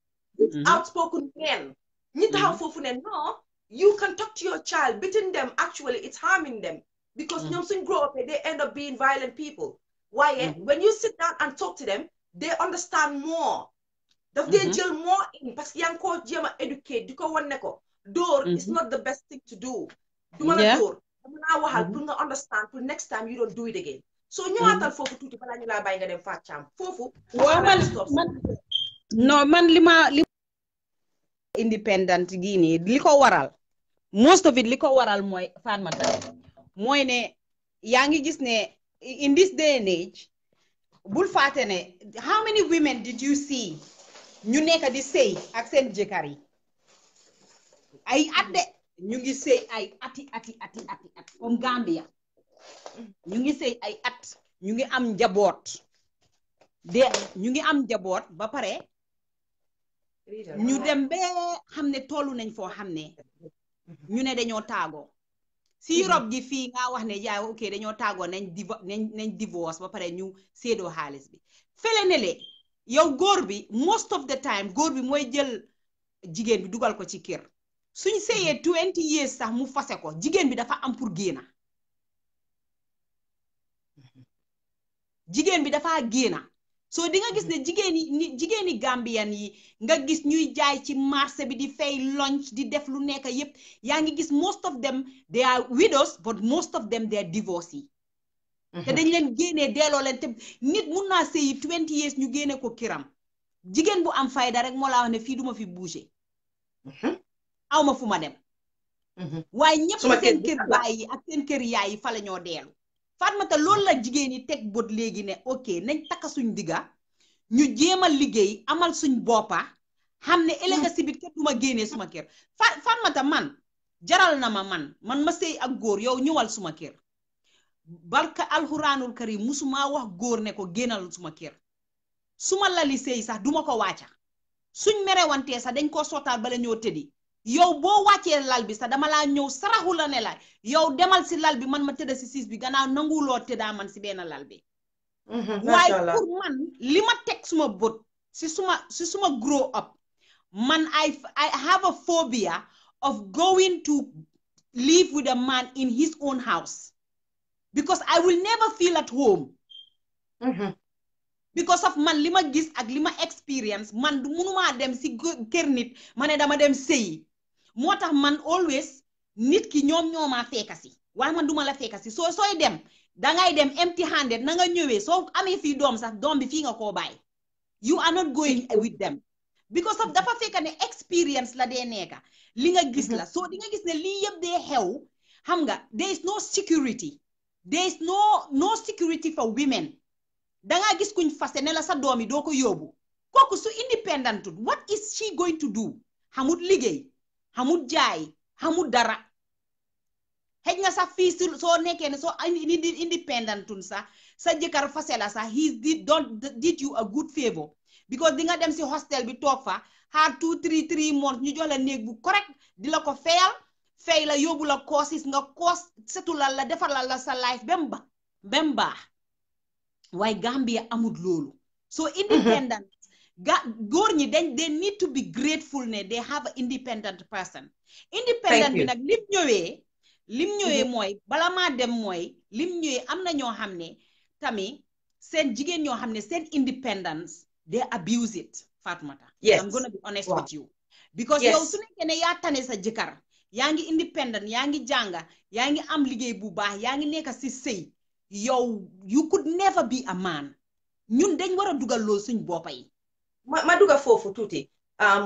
outspoken men ñi taxaw foofu ne no you can talk to your child beating them actually it's harming them because ñoom suñ grow up they end up being violent people waaye when you sit down and talk to them they understand more daf dee jël more in parce que yaa ngi koo jéem a educate di ko wan ne ko dóor is not the best thing to do du mën a dóor dama laa waxal pour nga understand pour next time you don't do it again so ñëwaatal foofu tuuti balaa ñu laa bàyyi nga dem Fatou Cham foofu waaw man li independent gii nii li ko waral most of it li ko waral mooy Fatmata mooy ne yaa ngi gis ne in this day and age bul faate ne how many women did you see ñu nekk di sëy ak seen jëkkër yi ay at de ñu ngi sëy ay ati comme Gambia ñu ngi sëy ay at ñu ngi am njaboot ñu ngi am njaboot ba pare ñu dem ba xam ne tollu nañ foo xam ne ñu ne dañoo taagoo si Europe gi fii nga wax ne yaay ok dañoo taagoo nañ divorce ba pare ñu séedoo xaalis bi fele ne le yow góor bi most of the time góor bi mooy jël jigéen bi dugal ko ci kër suñ sëyee 20 years sax mu fase ko jigéen bi dafa am pour génna jigéen bi dafa génna so di nga gis ne jigéeni Gambian yi nga gis ñuy jaay ci marché bi di fay lunch di def lu nekk yépp yaa ngi gis most of them they are widows but most of them they are divorcee te dañ leen génnee delloo leen te nit mun naa sëyi 20 years ñu génne ko kiram jigéen bu am fayda rek moo laa wax ne fii duma fi bouger awma fu ma dem waaye ñëpp seen kër baay yi ak seen kër yaay yi fa la ñoo deelu Fatmata loolu la jigéen yi teg bot léegi ne ok nañ takka suñ digga ñu jéemal liggéey amal suñ boppa xam ne ëllëg si biir kenn du ma génnee suma kër Fatmata man jaral na man ma sëy ak góor yow ñëwal suma kër barka alxuraanul karim musuma wax góor ne ko génnal suma kër suma lali sëy sax duma ko wàcca suñ merewantee sax dañ ko sootaal bala ñoo tëddi yow boo wàccee lal bi sax dama laa ñëw saraxu la ne la yow demal si lal bi man ma tëdda si siis bi gannaaw nanguloo tëddaa man si benn lal bi waaye pour man li ma teg suma bët si suma grow up man I have a phobia of going to live with a man in his own house because I will never feel at home. Because of man lima gis ak lima experience man du munuma dem si kër nit mané dama dem sey motax man always nit ki ñom ñoma fekkasi way man duma la fekkasi soy dem da ngay dem empty handed na nga ñëwé so amé fi dom sax dom bi fi nga ko bay you are not going with them because of dafa fekk ne experience la dé néka li nga gis la so di nga gis ne li yeb dé xew xam nga there is no security for women. Danga gis kuñ fase ne la sa doomi doo ko yóbbu kooku su independent what is she going to do xamut liggéey xamut jaay xamut dara xëj nga sax fii soo nekkee ne soo independent sax sa jëkkër fase la sax did you a good favor because di nga dem si hostel bi toog fa xaar 2-3 months ñu jox la néeg bu correct di la ko fay la yóbbu la koosis nga koos setulal la defalal la sa life bem baax waaye Gambia amut loolu so independent góor ñi they need to be grateful ne they have an independent person independent bi nag lim ñëwee mooy bala maa dem mooy lim ñëwee am na ñoo xam ne tamit seen jigéen ñoo xam ne seen independence they abuse it Fatoumata I'm gonna be honest with you because yow su nekkee ne yaa tane sa jëkkër yaa ngi independent yaa ngi jànga yaa ngi am liggéey bu baax yaa ngi nekk si sëy yow you could never be a man ñun dañ war a dugal lool suñ boppa yi ma dugal foofu tuuti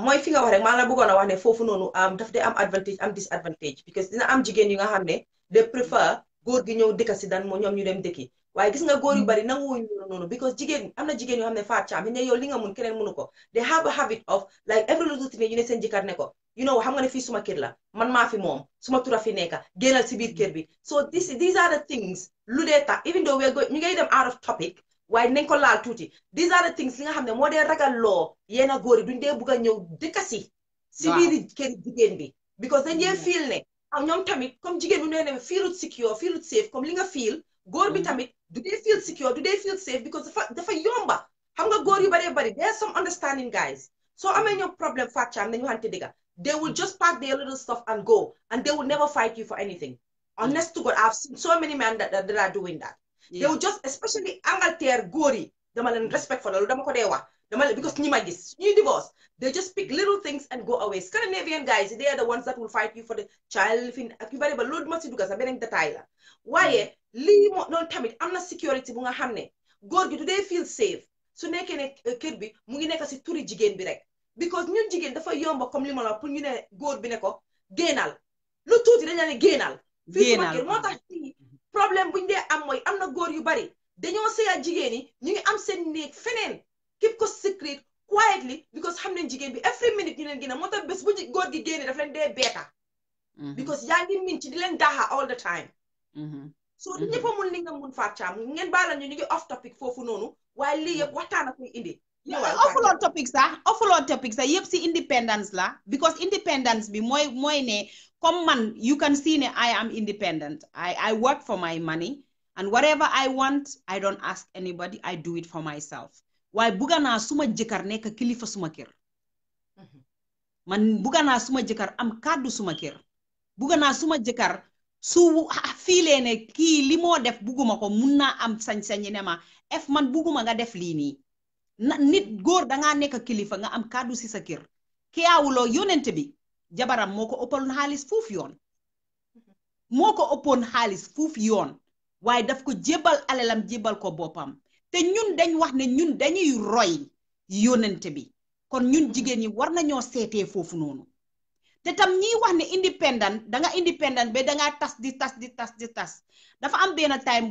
mooy fi nga wax rek maa la bëggoon a wax ne foofu noonu daf de am advantage am disadvantage because dina am jigéen yu nga xam ne de préfère góor gi ñëw dëkka si dan moo ñoom ñu dem dëkki waaye gis nga góor yu bari nanguwuñ noonu because jigéen am na jigéen yoo xam ne faat caam ne yow li nga mun keneen mënu ko they have a habit of like every little thing ñu ne seen jëkkër ne ko you know xam nga ne fii suma kër la man maa fi moom suma tura fi nekka génnal si biir kër bi so these are the things lu dee tax even though we're going ñu ngay dem out of topic waaye nañ ko laal tuuti these are the things li nga xam ne moo dee ragal loo yenn góor yi duñ dee bugg a ñëw dëkka si biir kër jigéen bi because dañ dee feel ne ñoom tamit comme jigéen bi ne feelut secure feelut safe comme li nga feel góor bi tamit du dee feel secure du dee feel safe because dafa yomba xam nga góor yu baree bari there's some understanding guys soo amee ñoom problème fàccaam nañu waxante dëgga they will just pack their little stuff and go and they will never fight you for anything honest to God I've seen so many men that are doing that they will just especially Angleterre góor yi dama leen respect for loolu dama ko dee wax dama leen because ñi ma gis ñuy divorce they just pick little things and go away Scandinavian guys they are the ones that will fight you for the child fin ak yu bari ba loolu ma si dugga sax beneen détail la waaye lii moo noonu tamit am na security bu nga xam ne góor gi du dee feel safe su nekkee ne kër bi mu ngi nekk si turi jigéen bi rek because ñun jigéen dafa yomba comme li ma la pour ñu ne góor bi ne ko génnal lu tuuti dañ la ne génnal fii suma kër moo tax problème buñ dee am mooy am na góor yu bari dañoo sëya jigéen yi ñu ngi am seen néeg feneen keep ko secret quietly because xam nañ jigéen bi every minute ñu leen génn moo tax bés bu góor gi génne daf leen dee beeta because yaa ngi min ci di leen daaxa all the time so du ñëpp a mun li nga mun fàccaam ngeen baala ñu ngi off topic foofu noonu waaye lii yëpp waxtaan a koy indi offuloo topic sax yëpp si independence la because independence bi mooy ne comme man you can see ne I am independent I work for my money and whatever I want I don't ask anybody I do it for myself waaye bugga naa suma jëkkër nekk kilifa suma kër man bugga naa suma jëkkër am kàddu suma kër bugga naa suma jëkkër su fiilee ne kii li moo def bugguma ko mun naa am sañ-sañ ne ma man bugguma nga def lii nii nit góor dangaa nekk kilifa nga am kàddu si sa kër kiyaawuloo yonent bi jabaram moo ko ëppoon xaalis fuuf yoon waaye daf ko jébal alalam jébal ko boppam te ñun dañ wax ne ñun dañuy roy yonent bi kon ñun jigéen ñi war nañoo seetee foofu noonu te tam ñiy wax ne independent danga independent ba dangaa tas dafa am benn time